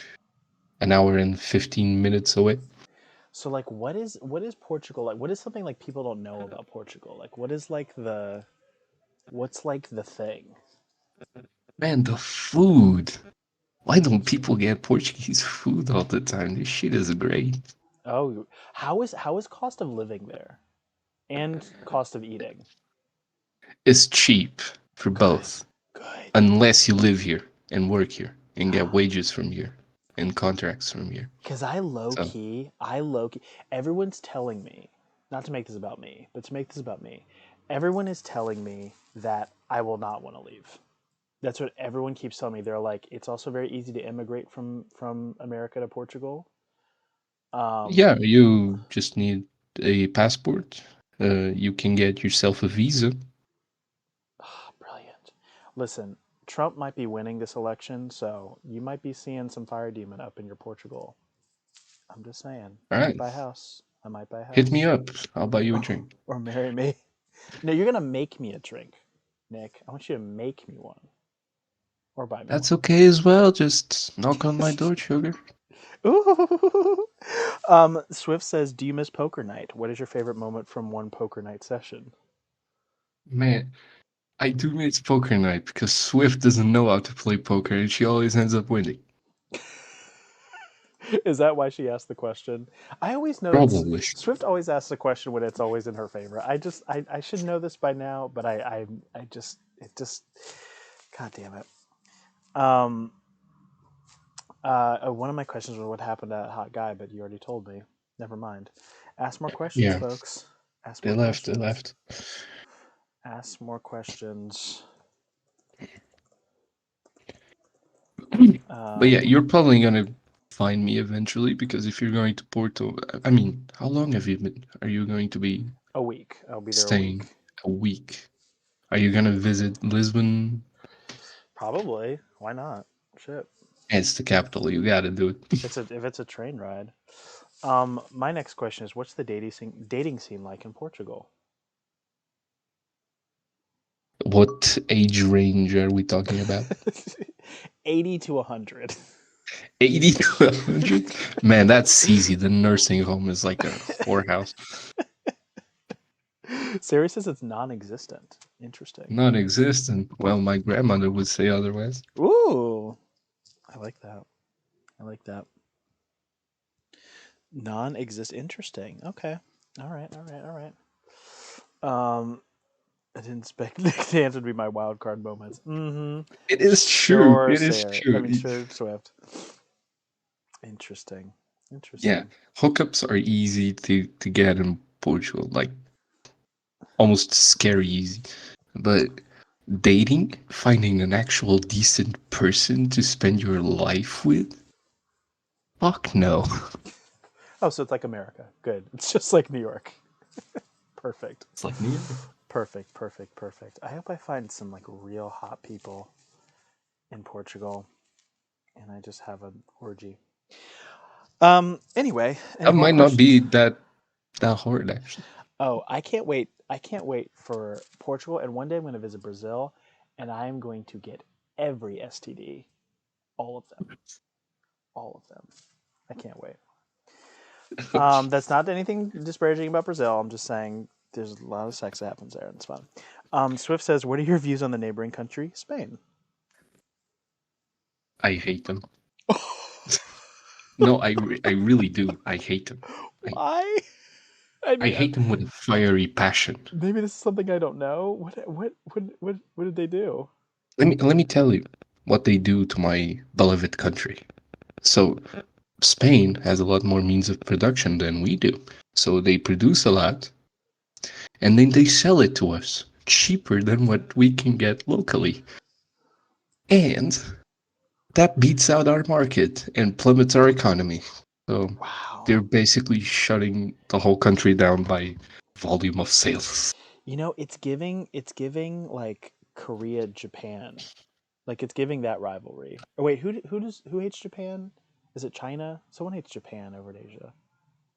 an hour and 15 minutes away. So, like, what is Portugal like? What is something like people don't know about Portugal? Like, what's like the thing? Man, the food. Why don't people get Portuguese food all the time? This shit is great. Oh, how is cost of living there and cost of eating? It's cheap for Good, both, good. unless you live here and work here and get wages from here and contracts from here. Because So, I low key, everyone's telling me, not to make this about me, but to make this about me, everyone is telling me that I will not want to leave. That's what everyone keeps telling me. They're like, it's also very easy to immigrate from America to Portugal. Um, yeah, you just need a passport. You can get yourself a visa. Brilliant. Listen, Trump might be winning this election, so you might be seeing some fire demon up in your Portugal. I'm just saying. All I might right, buy a house. I might buy a hit me house. up. I'll buy you a drink. Or marry me. No, you're gonna make me a drink, Nick. I want you to make me one. Or buy me That's one. okay as well. Just knock on my door, sugar. Ooh. Swift says, "Do you miss poker night? What is your favorite moment from one poker night session?" Man, I do miss poker night because Swift doesn't know how to play poker and she always ends up winning. Is that why she asked the question? I always know that Probably. Swift always asks the question when it's always in her favor. I should know this by now, but I just it just God damn it. Um, one of my questions was what happened to that hot guy, but you already told me. Never mind. Ask more questions, Yeah, folks. Ask they more left. They questions. left. Ask more questions. But yeah, Um, you're probably gonna find me eventually because if you're going to Porto, I mean, how long have you been? Are you going to be a week. I'll be there a staying week. a week? Are you gonna visit Lisbon? Probably. Why not? Shit. It's the capital. You gotta do it. If it's a train ride. My next question is, what's the dating scene like in Portugal? What age range are we talking about? 80 to 100. 80 to 100? Man, that's easy. The nursing home is like a whorehouse. Siri says it's non-existent. Interesting. Non-existent. Well, my grandmother would say otherwise. Ooh, I like that. I like that. Non-exist. Interesting. Okay. All right. All right. All right. Um, I didn't expect Nick to answer to be my wild card moments. Mm-hmm. It is true. Sure, It is Sarah. I true. mean, sure, Swift. Interesting. Yeah, Interesting. hookups are easy to get in Portugal, like almost scary easy. But dating, finding an actual decent person to spend your life with, fuck no. Oh, so it's like America. Good. It's just like New York. Perfect. It's like New York. Perfect. Perfect. Perfect. I hope I find some like real hot people in Portugal, and I just have an orgy. Anyway, any That more might not questions? be that hard actually. Oh, I can't wait. I can't wait for Portugal, and one day I'm going to visit Brazil, and I am going to get every STD, all of them, all of them. I can't wait. That's not anything disparaging about Brazil. I'm just saying there's a lot of sex that happens there, and it's fun. Swift says, "What are your views on the neighboring country, Spain?" I hate them. No, I really do. I hate them. I Why? I I mean, hate them with a fiery passion. maybe this is something I don't know. What did they do? Let me tell you what they do to my beloved country. So Spain has a lot more means of production than we do. So they produce a lot and then they sell it to us cheaper than what we can get locally. And that beats out our market and plummets our economy. So they're Wow. basically shutting the whole country down by volume of sales. It's giving like Korea Japan. Like it's giving that rivalry. Oh wait, who hates Japan? Is it China? Someone hates Japan over in Asia.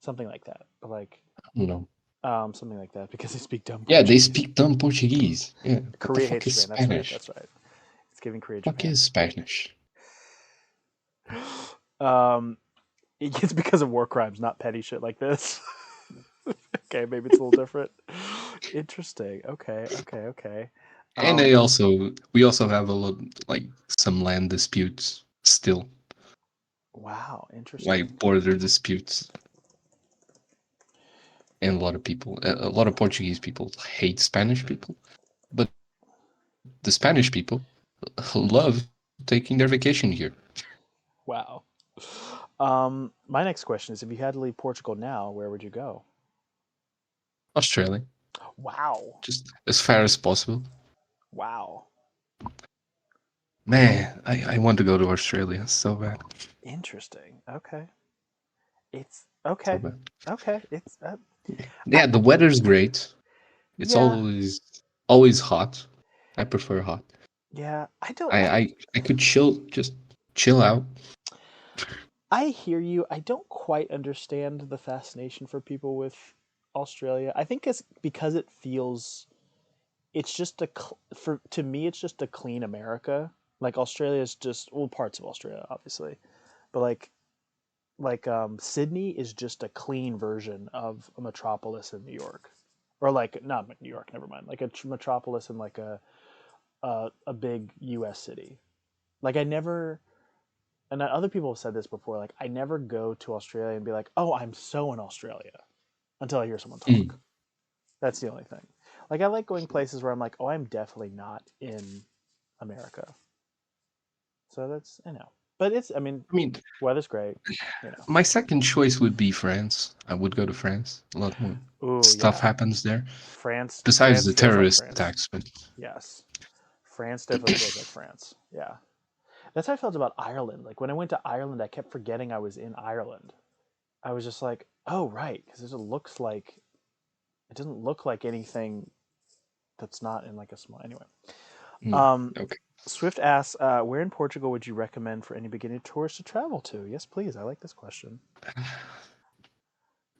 Something like that. But like You know. something like that because they speak dumb Yeah, they Portuguese. speak dumb Portuguese. Yeah. What the Korea fuck hates is Japan. That's right. Spanish? That's right. It's giving Korea Fuck Japan. is Spanish? Um, it's because of war crimes, not petty shit like this. Okay, maybe it's a little different. Interesting. Okay, okay, okay. And Um, we also have a lot, like, some land disputes still, wow, interesting. like border disputes, and a lot of Portuguese people hate Spanish people, but the Spanish people love taking their vacation here. Wow. My next question is: if you had to leave Portugal now, where would you go? Australia, Wow, just as far as possible. wow, Man, I want to go to Australia so bad, interesting. Okay, it's so okay, bad. okay. It's I Yeah, the weather's great. It's yeah, always hot. I prefer hot. yeah. I could just chill out. I hear you. I don't quite understand the fascination for people with Australia. I think it's because it feels it's just for to me it's just a clean America. Like Australia is just well parts of Australia obviously, but Sydney is just a clean version of a metropolis in New York, or like not New York, never mind, like a metropolis in like a big U.S. city. Like I never, and other people have said this before. Like I never go to Australia and be like, oh, I'm so in Australia until I hear someone talk. Mm. That's the only thing. Like I like going places where I'm like, oh, I'm definitely not in America. So that's but it's I mean, I mean, weather's great. You know. my second choice would be France. I would go to France. A lot more Ooh stuff yeah, happens there. France. Besides France the feels like terrorist France. attacks, but Yes, France definitely feels like France. Yeah, that's how I felt about Ireland. Like when I went to Ireland, I kept forgetting I was in Ireland. I was just like, oh right, because it doesn't look like anything that's not in like a small. Anyway, mm, um, okay. Swift asks, where in Portugal would you recommend for any beginning tourists to travel to? Yes, please. I like this question.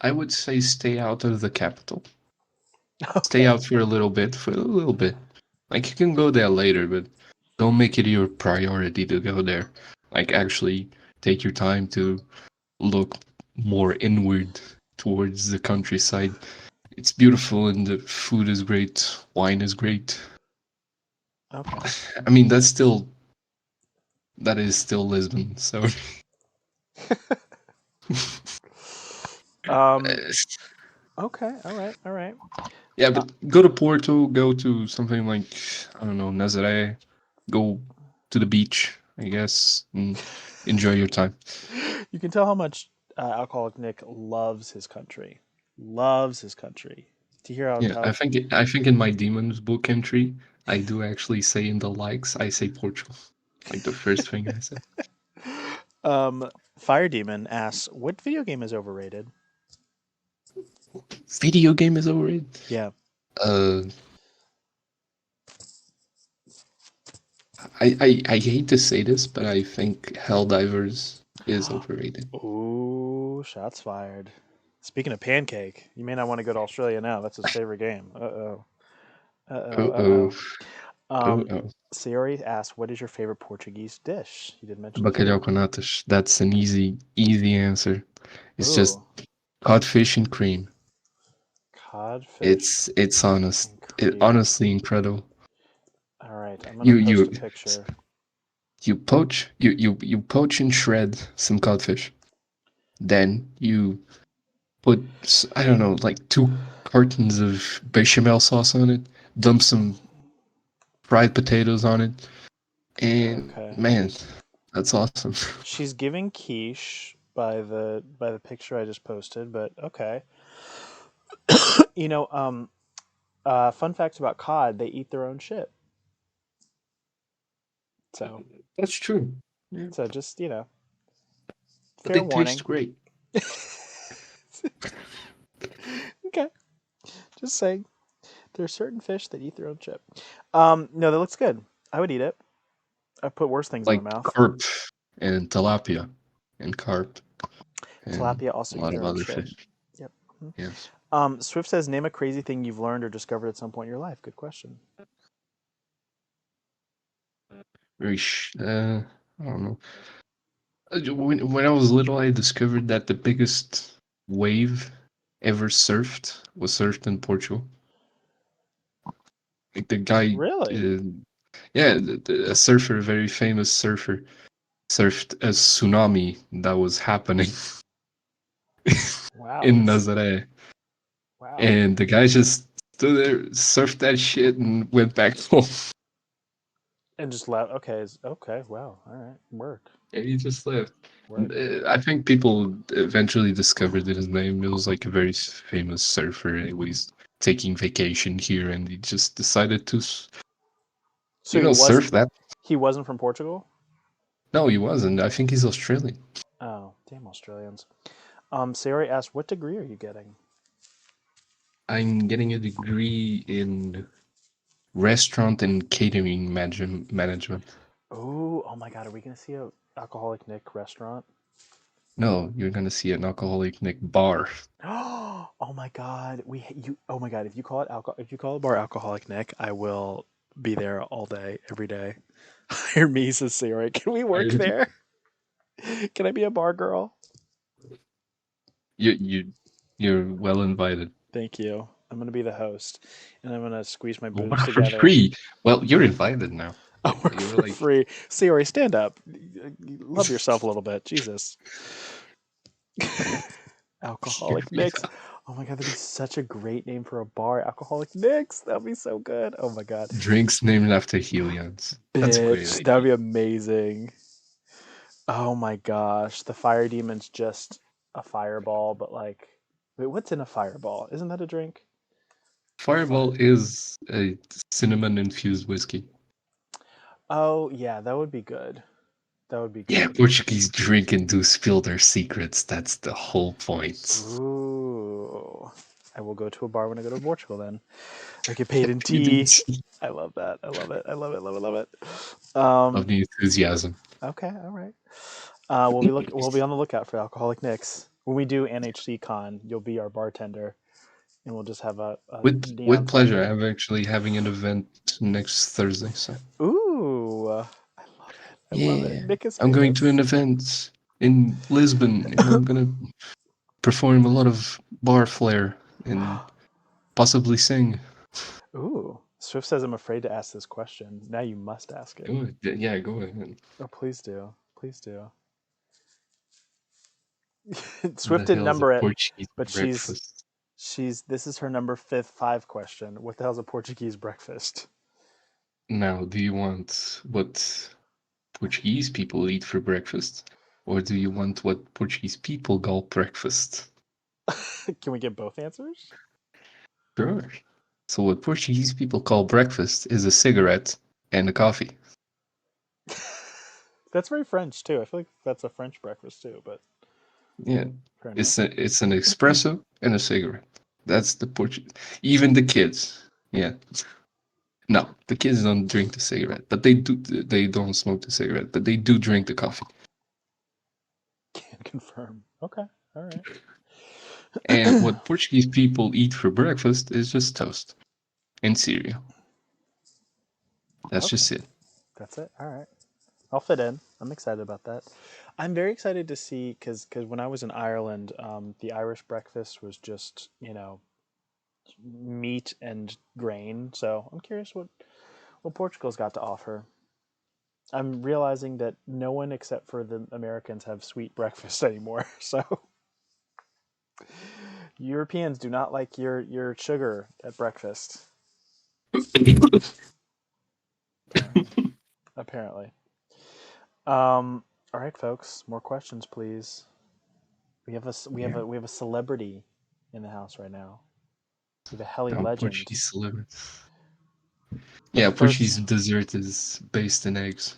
I would say stay out of the capital. Stay Okay. out for a little bit, Like you can go there later, but don't make it your priority to go there. Like actually take your time to look more inward towards the countryside. It's beautiful and the food is great, wine is great. Okay. I mean, that is still Lisbon, so Um. Okay. All right. All right. yeah, Uh, but go to Porto, go to something like I don't know, Nazaré, go to the beach, I guess, and enjoy your time. you can tell how much alcoholic Nick loves his country. Loves his country. To hear Yeah, how I think in my demons book entry, I do actually say in the likes, I say Portugal, like the first thing I said. Fire Demon asks, "What video game is overrated?" Video game is overrated. Yeah. Uh, I hate to say this, but I think Helldivers is overrated. Ooh, shots fired. Speaking of pancake, you may not want to go to Australia now. That's his favorite game. Uh oh. Uh oh. Oh Uh oh oh. oh oh. Sayori asked, "What is your favorite Portuguese dish?" You did mention Bacalhau food. com natas. That's an easy answer. It's just Ooh, codfish and cream. codfish It's honest. and It cream. honestly incredible. All right, I'm gonna You post a you picture. you poach and shred some codfish. Then you put I don't know like 2 cartons of bechamel sauce on it. Dump some fried potatoes on it, and Okay, man, that's awesome. she's giving quiche by the picture I just posted, but okay. You know, fun facts about cod: they eat their own shit. So That's true. Yeah. So just But fair they taste warning. great. Okay, just saying. There's certain fish that eat their own chip. No, that looks good. I would eat it. I've put worse things in my Like mouth. carp and tilapia and carp and Tilapia a also eat lot their of own other shit. fish. Yep. Mhm. Yes. Swift says, name a crazy thing you've learned or discovered at some point in your life. Good question. I don't know. When I was little, I discovered that the biggest wave ever surfed was surfed in Portugal. Like the guy, Really? yeah, a surfer, a very famous surfer, surfed a tsunami that was happening Wow. in That's Nazaré, wow. and the guy just stood there, surfed that shit, and went back home. And just left. Okay. Okay. Wow. All right. Work. And he just left. Work. I think people eventually discovered his name. It was like a very famous surfer. He was taking vacation here, and he just decided to, So surf that. he wasn't from Portugal? No, he wasn't. I think he's Australian. Oh, damn Australians. Sari asked, what degree are you getting? I'm getting a degree in restaurant and catering management. Oh my God. Are we gonna see a alcoholic Nick restaurant? No, you're gonna see an alcoholic Nick bar. Oh my God. Oh my God. If you call a bar Alcoholic Nick, I will be there all day, every day. Hire me, says Sari. Can we work I- there? Can I be a bar girl? you you're well invited. Thank you. I'm gonna be the host, and I'm gonna squeeze my I'll boobs work for together. free. Well, you're invited now. I'll work You're for like free. Siri, stand up. Love yourself a little bit. Jesus. Alcoholic Nicks. Oh my God, that'd be such a great name for a bar. Alcoholic Nicks. That'd be so good. Oh my God. drinks named after Helions. That's a great Bitch, that'd idea. be amazing. Oh my gosh. The fire demon's just a fireball, but like, wait, what's in a fireball? Isn't that a drink? Fireball is a cinnamon infused whiskey. Oh yeah, that would be good. That would be Yeah, good. Portuguese drink and do spill their secrets. That's the whole point. Ooh. I will go to a bar when I go to Portugal then. I get paid in tea. I love that. I love it. I love it. Love it. Love it. Of the enthusiasm. Okay. All right. We'll be on the lookout for Alcoholic Nicks. When we do NHC Con, you'll be our bartender, and we'll just have a neon With pleasure. fire. I'm actually having an event next Thursday, so Ooh. I love it. I love it. yeah. Nick is I'm going to famous. an event in Lisbon and I'm gonna perform a lot of bar flair and possibly sing. Ooh. Swift says I'm afraid to ask this question. Now you must ask it. Go ahead. Yeah, go ahead. Oh, please do. Please do. What Swift the didn't hell is a number it, Portuguese but breakfast? she's this is her number five question. What the hell's a Portuguese breakfast? Now, do you want what Portuguese people eat for breakfast? Or do you want what Portuguese people call breakfast? Can we get both answers? Sure. So, what Portuguese people call breakfast is a cigarette and a coffee. That's very French too. I feel like that's a French breakfast too, but Yeah. fair enough. It's an espresso and a cigarette. That's the Portuguese. Even the kids. Yeah. No, the kids don't drink the cigarette, but they do. They don't smoke the cigarette, but they do drink the coffee. Can confirm. Okay. All right. And what Portuguese people eat for breakfast is just toast and cereal. That's Okay. just it. That's it. All right. I'll fit in. I'm excited about that. I'm very excited to see because when I was in Ireland, the Irish breakfast was just meat and grain. So I'm curious what Portugal's got to offer. I'm realizing that no one except for the Americans have sweet breakfast anymore. So Europeans do not like your sugar at breakfast. Apparently. Apparently. All right, folks. More questions, please. Yeah, We have a celebrity in the house right now. We have a Helly no, legend. Portuguese celebrity. But Yeah, first, Portuguese dessert is based in eggs.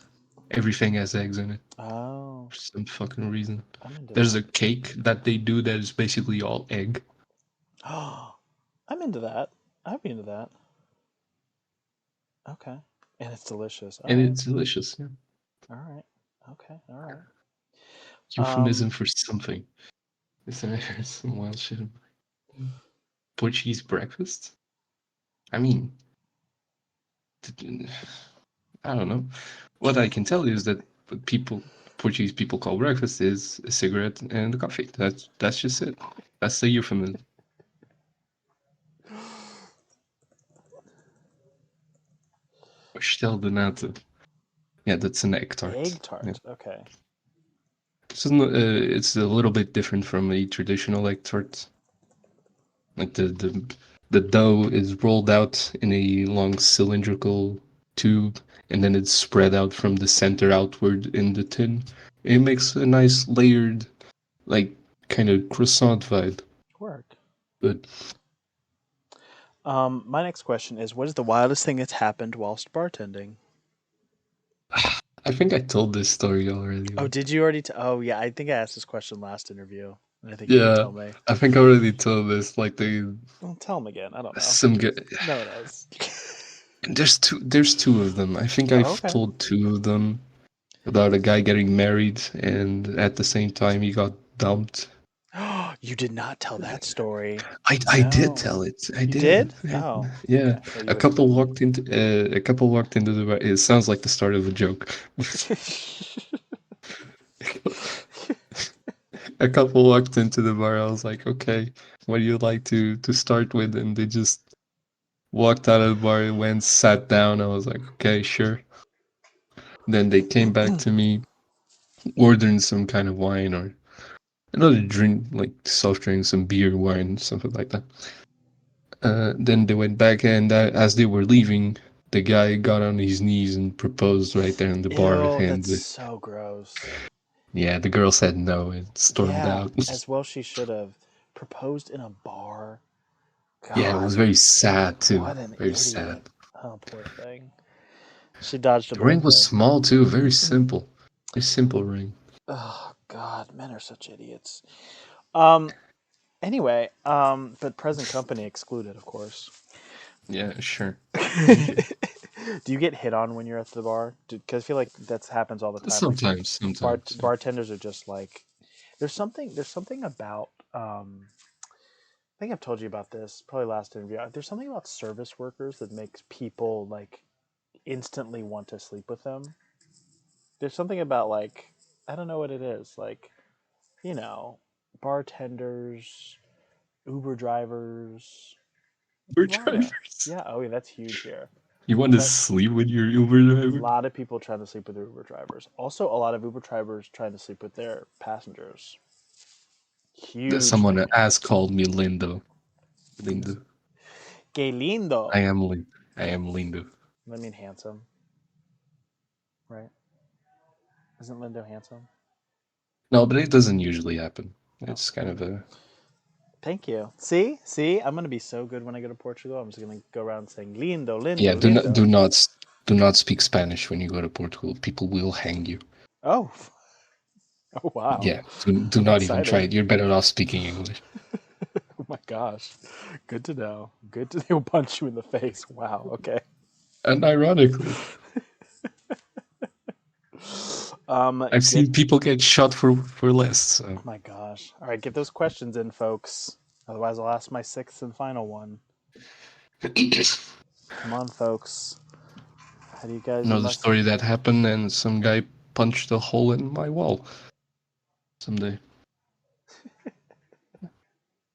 Everything has eggs in it Oh, for some fucking reason. I'm into There's a that. cake that they do that is basically all egg, Oh, I'm into that. I'd be into that. Okay. And it's delicious. All and right. it's delicious. Yeah. All right. Okay. All right. Euphemism for something. Is there some wild shit? Portuguese breakfast? I mean, I don't know. What I can tell you is that what Portuguese people call breakfast is a cigarette and a coffee. That's just it. That's the euphemism. Pastel de nata. Yeah, that's an egg tart. Egg Yeah. tart. Okay. It's a little bit different from a traditional egg tart. Like the dough is rolled out in a long cylindrical tube, and then it's spread out from the center outward in the tin. It makes a nice layered, like kind of croissant vibe. Work. But My next question is, what is the wildest thing that's happened whilst bartending? I think I told this story already. Oh, But did you already? Oh, yeah. I think I asked this question last interview, and I think you did yeah, tell me. I think I already told this. Like the Well, tell them again. I don't know. some guy. No one knows. There's two of them. I think Oh, I've okay. told two of them about a guy getting married and at the same time he got dumped. You did not tell that story. I did No. tell it. I You did. did? Oh, Yeah. okay. Well, you A wouldn't couple tell walked into the bar. It sounds like the start of a joke. me. A couple walked into the bar. I was like, okay, what do you like to start with? And they just walked out of the bar, went, sat down. I was like, okay, sure. Then they came back to me, ordering some kind of wine or another drink, like soft drink, some beer, wine, something like that. Then they went back, and as they were leaving, the guy got on his knees and proposed right there in the bar. Ew, And that's so gross. yeah, the girl said no and stormed Yeah, out. as well she should have. Proposed in a bar. Yeah, it was God, very sad too. what an Very sad. idiot. Oh, poor thing. She dodged a The ring bullet was there. small too, very simple. Very simple ring. Oh, God, men are such idiots. Um, anyway, but present company excluded, of course. Yeah, sure. Do you get hit on when you're at the bar? Because I feel like that happens all the time. Like Sometimes. Yeah. bartenders are just like there's something about I think I've told you about this probably last interview. There's something about service workers that makes people like instantly want to sleep with them. There's something about like I don't know what it is. Like, you know, bartenders, Uber drivers, Uber a lot of drivers. yeah. Oh, yeah, that's huge here. You want to Try sleep with your Uber a driver? lot of people trying to sleep with their Uber drivers. Also, a lot of Uber drivers trying to sleep with their passengers. There's Huge someone thing. that has called me Lindo. Lindo. Que I lindo. am Lindo. I am Lindo. I mean handsome, right? Isn't Lindo handsome? No, but it doesn't usually happen. Oh, It's kind of a thank you. See, I'm gonna be so good when I go to Portugal. I'm just gonna go around saying lindo, yeah. lindo, Do lindo. not do not speak Spanish when you go to Portugal. People will hang you. Oh, oh wow, Yeah. Do not even try exciting. it. You're better off speaking English. Oh my gosh, good to know. Good to they'll punch you in the face. Wow. Okay. And ironically, I've Get. seen people get shot for less. So Oh my gosh. All right, get those questions in, folks. Otherwise, I'll ask my sixth and final one. Come on, folks. How do you guys? You another must. story that happened, and some guy punched a hole in my wall someday.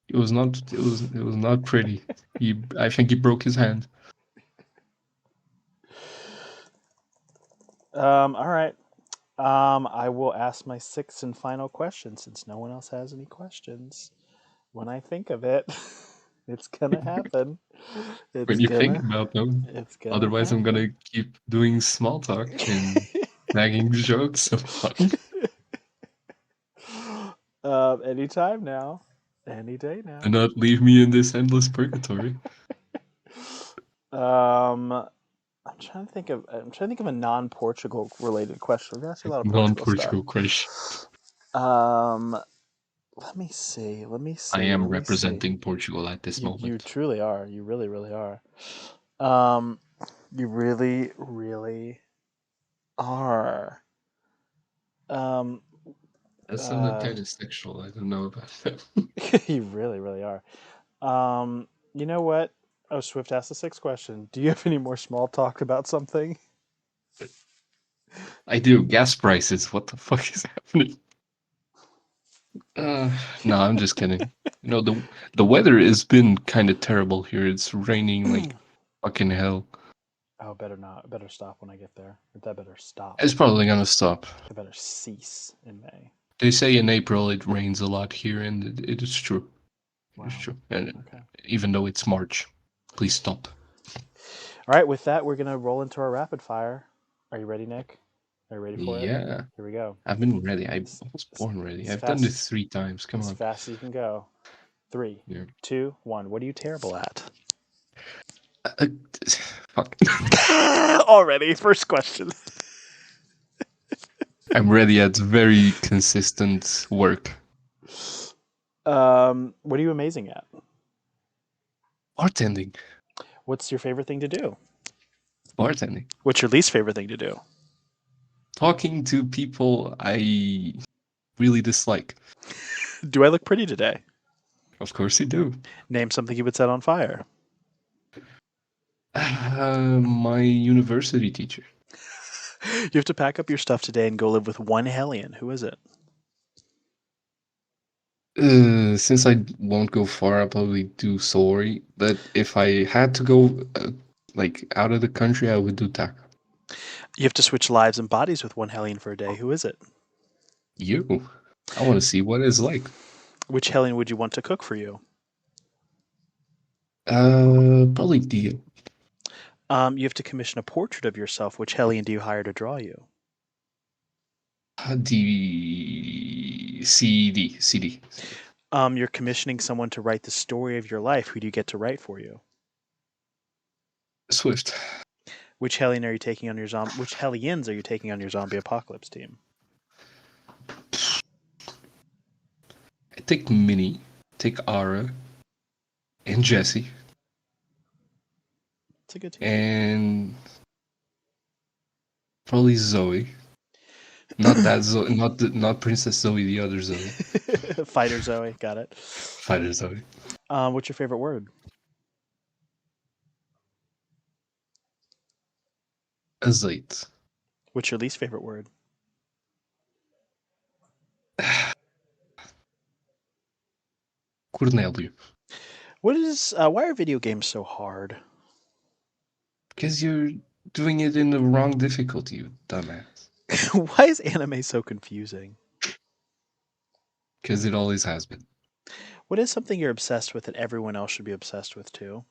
It was not pretty. I think he broke his hand. All right. I will ask my sixth and final question since no one else has any questions. When I think of it, it's gonna happen. It's When you think gonna. about them. It's gonna Otherwise, I'm happen. gonna keep doing small talk and nagging jokes about Anytime now. Any day do now. not leave me in this endless purgatory. Um, I'm trying to think of a non-Portugal related question. We're gonna ask you a lot of Portugal stuff. Non-Portugal question. Um, let me see. Let me I see. am Let me see. representing Portugal at this You moment. truly are. You really, really are. Um, you really, really are. Um, That sounded uh, kind of sexual. I don't know about that. you really, really are. You know what? Oh, Swift asked the sixth question. Do you have any more small talk about something? I do. Gas prices. What the fuck is happening? No, I'm just kidding. The weather has been kind of terrible here. It's raining like fucking hell. Oh, better not. Better stop when I get there. That better stop. It's probably gonna stop. It better cease in May. They say in April it rains a lot here, and it is true. It is Wow. true. And Okay. even though it's March, please stop. All right. With that, we're gonna roll into our rapid fire. Are you ready, Nick? Are you ready for it? Yeah, Here we go. I've been ready. I As, was as, born ready. as I've done fast this 3 times. Come as on. fast as you can go. Three, Yeah. 2, 1. What are you terrible at? Uh, fuck. Already, first question. I'm ready at very consistent work. What are you amazing at? Bartending. What's your favorite thing to do? Bartending. What's your least favorite thing to do? Talking to people I really dislike. Do I look pretty today? Of course you do. Name something you would set on fire. My university teacher. You have to pack up your stuff today and go live with one Hellion. Who is it? Since I won't go far, I'll probably do sorry. But if I had to go like out of the country, I would do taco. You have to switch lives and bodies with one Hellion for a day. Who is it? You. I want to see what it's like. Which Hellion would you want to cook for you? Probably Dio. You have to commission a portrait of yourself. Which Hellion do you hire to draw you? D CD CD. You're commissioning someone to write the story of your life. Who do you get to write for you? Swift. Which Hellion are you taking on your zombie? Which Hellions are you taking on your zombie apocalypse team? I take Minnie, take Ara, and Jesse, It's a good team. and probably Zoe. Not that Zoe, not Princess Zoe, the other Zoe. Fighter Zoe, got it. Fighter Zoe. What's your favorite word? Azite. What's your least favorite word? Cornélio. What is? Why are video games so hard? Because you're doing it in the wrong difficulty, you dumbass. Why is anime so confusing? Because it always has been. What is something you're obsessed with that everyone else should be obsessed with too?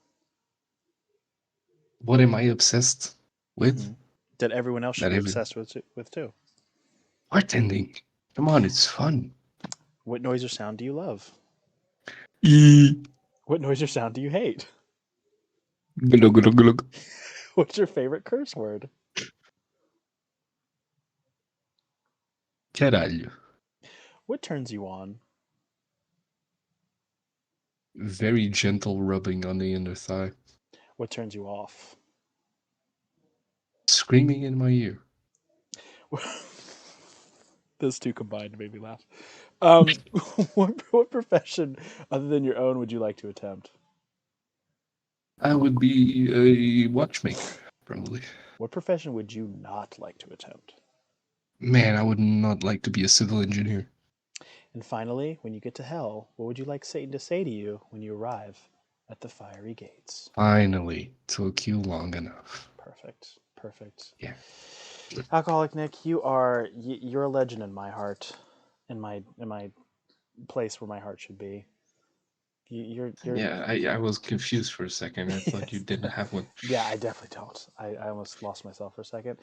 What am I obsessed with? Mm-hmm. That everyone else should That be every obsessed with too. bartending. Come on, it's fun. What noise or sound do you love? E. What noise or sound do you hate? Glug, glug, glug. What's your favorite curse word? Caralho. What turns you on? Very gentle rubbing on the inner thigh. What turns you off? Screaming in my ear. Those two combined made me laugh. Um, what profession other than your own would you like to attempt? I would be a watchmaker, probably. What profession would you not like to attempt? Man, I would not like to be a civil engineer. And finally, when you get to hell, what would you like Satan to say to you when you arrive at the fiery gates? Finally, took you long enough. Perfect. Perfect. Yeah. Alcoholic Nick, you're a legend in my heart, in my place where my heart should be. You're Yeah, I was confused for a second. I thought you didn't have one. yeah, I definitely don't. I almost lost myself for a second.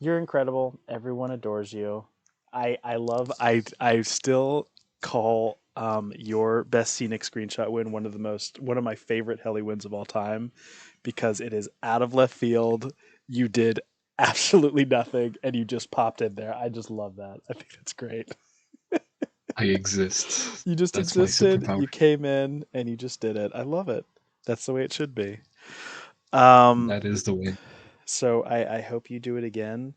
You're incredible. Everyone adores you. I love I still call your best scenic screenshot win one of my favorite heli wins of all time because it is out of left field. You did absolutely nothing and you just popped in there. I just love that. I think that's great. I exist. You just That's my existed, superpower. you came in, and you just did it. I love it. That's the way it should be. Um, That is the win. so I hope you do it again.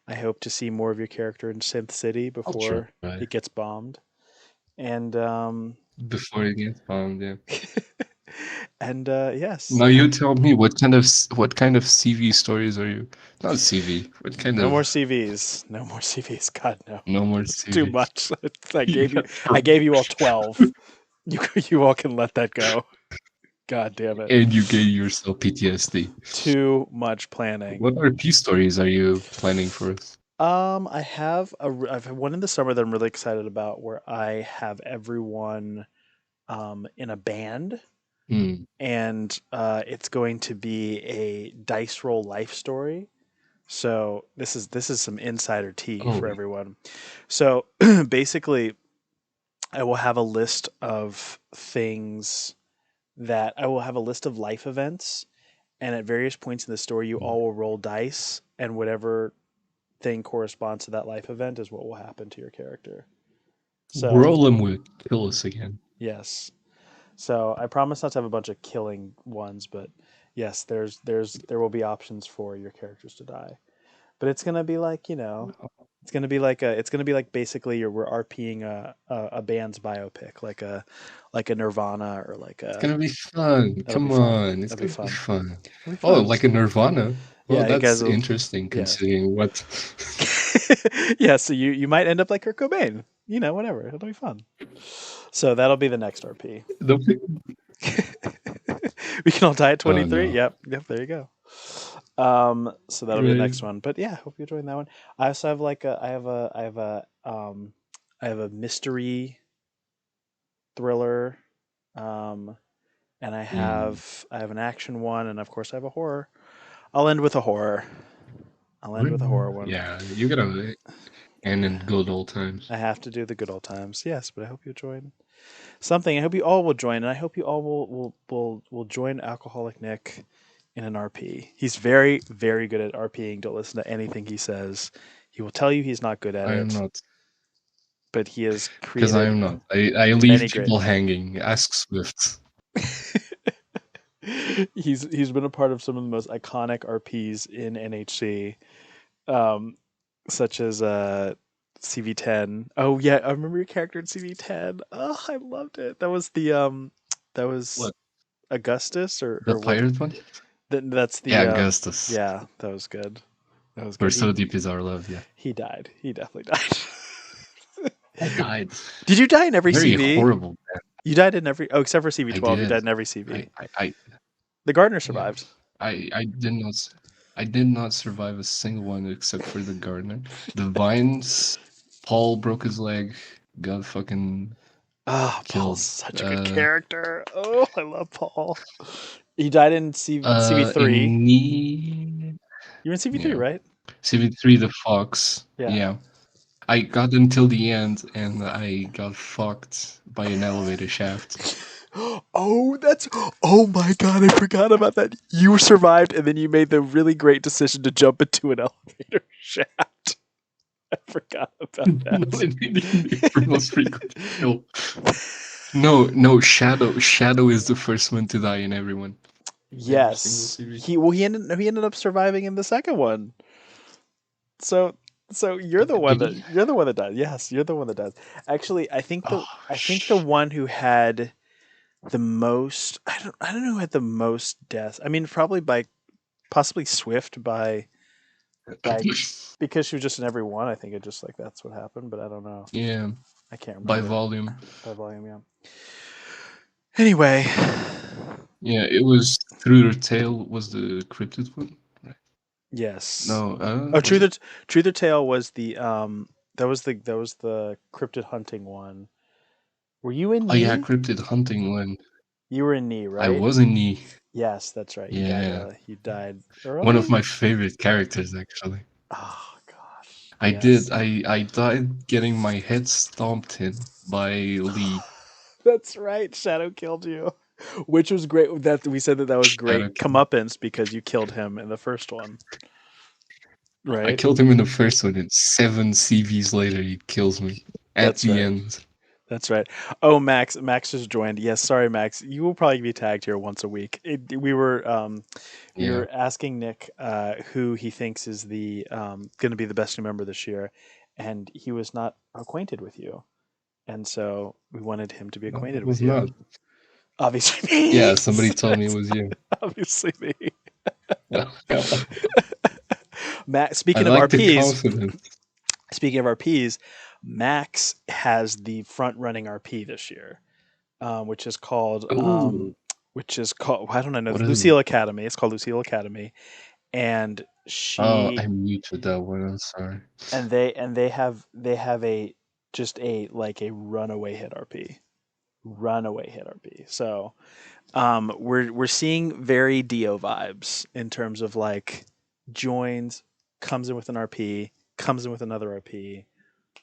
I hope to see more of your character in Synth City I'll before try it gets bombed. And before it gets bombed. Yeah. yes, Now you tell me what kind of CV stories are you? Not CV. What kind no more of CVs. No more CVs. God no. no more It's too CV? much. I You gave you got I pro- gave you all 12. You all can let that go. God damn it. and you gave yourself PTSD. Too much planning. What RP stories are you planning for us? I've one in the summer that I'm really excited about where I have everyone in a band, Hmm. and it's going to be a dice roll life story. So this is some insider tea Oh, for everyone. So basically, I will have a list of things that I will have a list of life events, and at various points in the story, you all will roll dice, and whatever thing corresponds to that life event is what will happen to your character. So Roland would kill us again. yes, so I promise not to have a bunch of killing ones, but yes, there will be options for your characters to die. But it's gonna be like it's gonna be like basically we're RPing a band's biopic, like a Nirvana or like It's a gonna be fun. that'll be Come fun. on, it's That'll be gonna be fun. fun. It'll be Oh, fun. like a Nirvana. Well, Yeah, you that's guys will. interesting Yeah, considering what. yeah. So you might end up like Kurt Cobain. Whatever. It'll be fun. So that'll be the next RP. the- We can all die at Oh 23. no! Yep. Yep. There you go. So that'll be the Right. next one. But yeah, hope you're enjoying that one. I also have like I have a mystery thriller, um, and Mm. I have an action one, and of course I have a horror. I'll end with a horror. I'll end with a horror one. Yeah, you gotta end in good old times. I have to do the good old times. Yes, but I hope you join something. I hope you all will join, and I hope you all will join Alcoholic Nick in an RP. He's very very good at RPing. Don't listen to anything he says. He will tell you he's not good at I am it, not, but he has because I created am not. I leave many great. people hanging. Ask Swift. He's been a part of some of the most iconic RPs in NHC, um, such as CV10. Oh yeah, I remember your character in CV10. Oh, I loved it. That was What? Augustus The or what? pirate one? That's Yeah, the Augustus. yeah, that was good. That was For good. so deep is our love. Yeah, He died. He definitely died. I died. Did you die in every Very CV? horrible. You died in every oh except for I CV12. You did. died in every I, CV. I, I The gardener yeah. survived. I did not. I did not survive a single one except for the gardener. The vines. Paul broke his leg. Got fucking Ah, Paul's killed. such a good character. Oh, I love Paul. He died in CV3. In knee. You were in CV3, Yeah. right? CV3, the fox. Yeah. Yeah. I got until the end and I got fucked by an elevator shaft. Oh, oh my god, I forgot about that. You survived and then you made the really great decision to jump into an elevator shaft. I forgot about No, that. I didn't for most frequent kill. No, no, Shadow is the first one to die in everyone. In every single Yes. CV. He ended up surviving in the second one. So you're the one that died. Yes, you're the one that died. Actually, Oh, I think the one who had the most I don't know who had the most deaths. I mean, probably by possibly Swift by because she was just in every one. I think it just like that's what happened, but I don't know. yeah, I can't by remember volume. by volume. Yeah. Anyway, Yeah, it was Through the Tail was the cryptid one. Right. yes. No, Oh, was it? Truth or Tale was the that was the cryptid hunting one. Were you in Oh yeah, knee? cryptid hunting one. You were in knee, I right? was in knee. Yes, that's right. You died Yeah, early. You died one of early? my favorite characters actually. Oh gosh. I Yes. did. I died getting my head stomped in by Lee. That's right. Shadow killed you. Which was great. That we said that that was great Shadow King. comeuppance because you killed him in the first one, I right? killed him in the first one, and 7 CVs later, he kills me at That's the right. end. That's right. Oh, Max. Max just joined. Yes, sorry, Max. You will probably be tagged here once a week. We Yeah. were asking Nick who he thinks is the going to be the best new member this year, and he was not acquainted with you, and so we wanted him to be No, acquainted it with was you. not. Obviously, me. Yeah, somebody told me it was you. Obviously, me. Well, I Max. Speaking of like the RPs, confidence. speaking of RPs, Max has the front running RP this year, which is called Ooh, I don't know, what is it? Lucille Academy. It's called Lucille Academy, and Oh, she I muted that one. I'm sorry. they have a just a like a runaway hit RP. So we're seeing very Dio vibes in terms of like joins, comes in with an RP, comes in with another RP,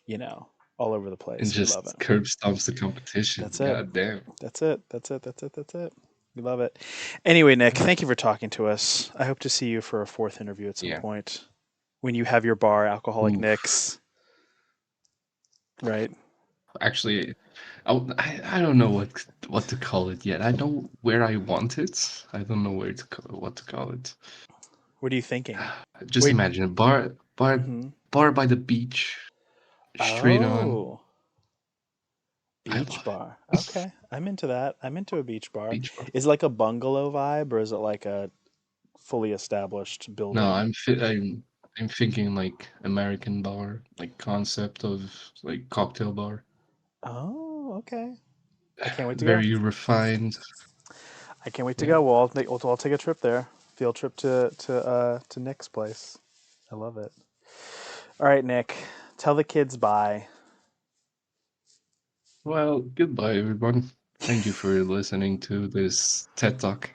you know, all over the And place. We love it. just curb stomps the competition. That's it. God damn. That's it. That's it. That's it. That's it. We love it. Anyway, Nick, thank you for talking to us. I hope to see you for a fourth interview at some Yeah. point when you have your bar, Alcoholic Oof. Nick's, right? Actually, I don't know what to call it yet. I know where I want it. I don't know what to call it. What are you thinking? Just Wait. imagine a Hmm. bar by the beach, straight on. Oh, I beach love bar. it. Okay, I'm into that. I'm into a beach bar. Beach bar. Is it like a bungalow vibe or is it like a fully established No, building? I'm thinking like American bar, like concept of like cocktail bar. Oh, okay. I can't wait to go. Very refined. I can't wait to Yeah. go. We'll all take a trip there. Field trip to Nick's place. I love it. All right, Nick. Tell the kids bye. Well, goodbye everyone. Thank you for listening to this TED Talk.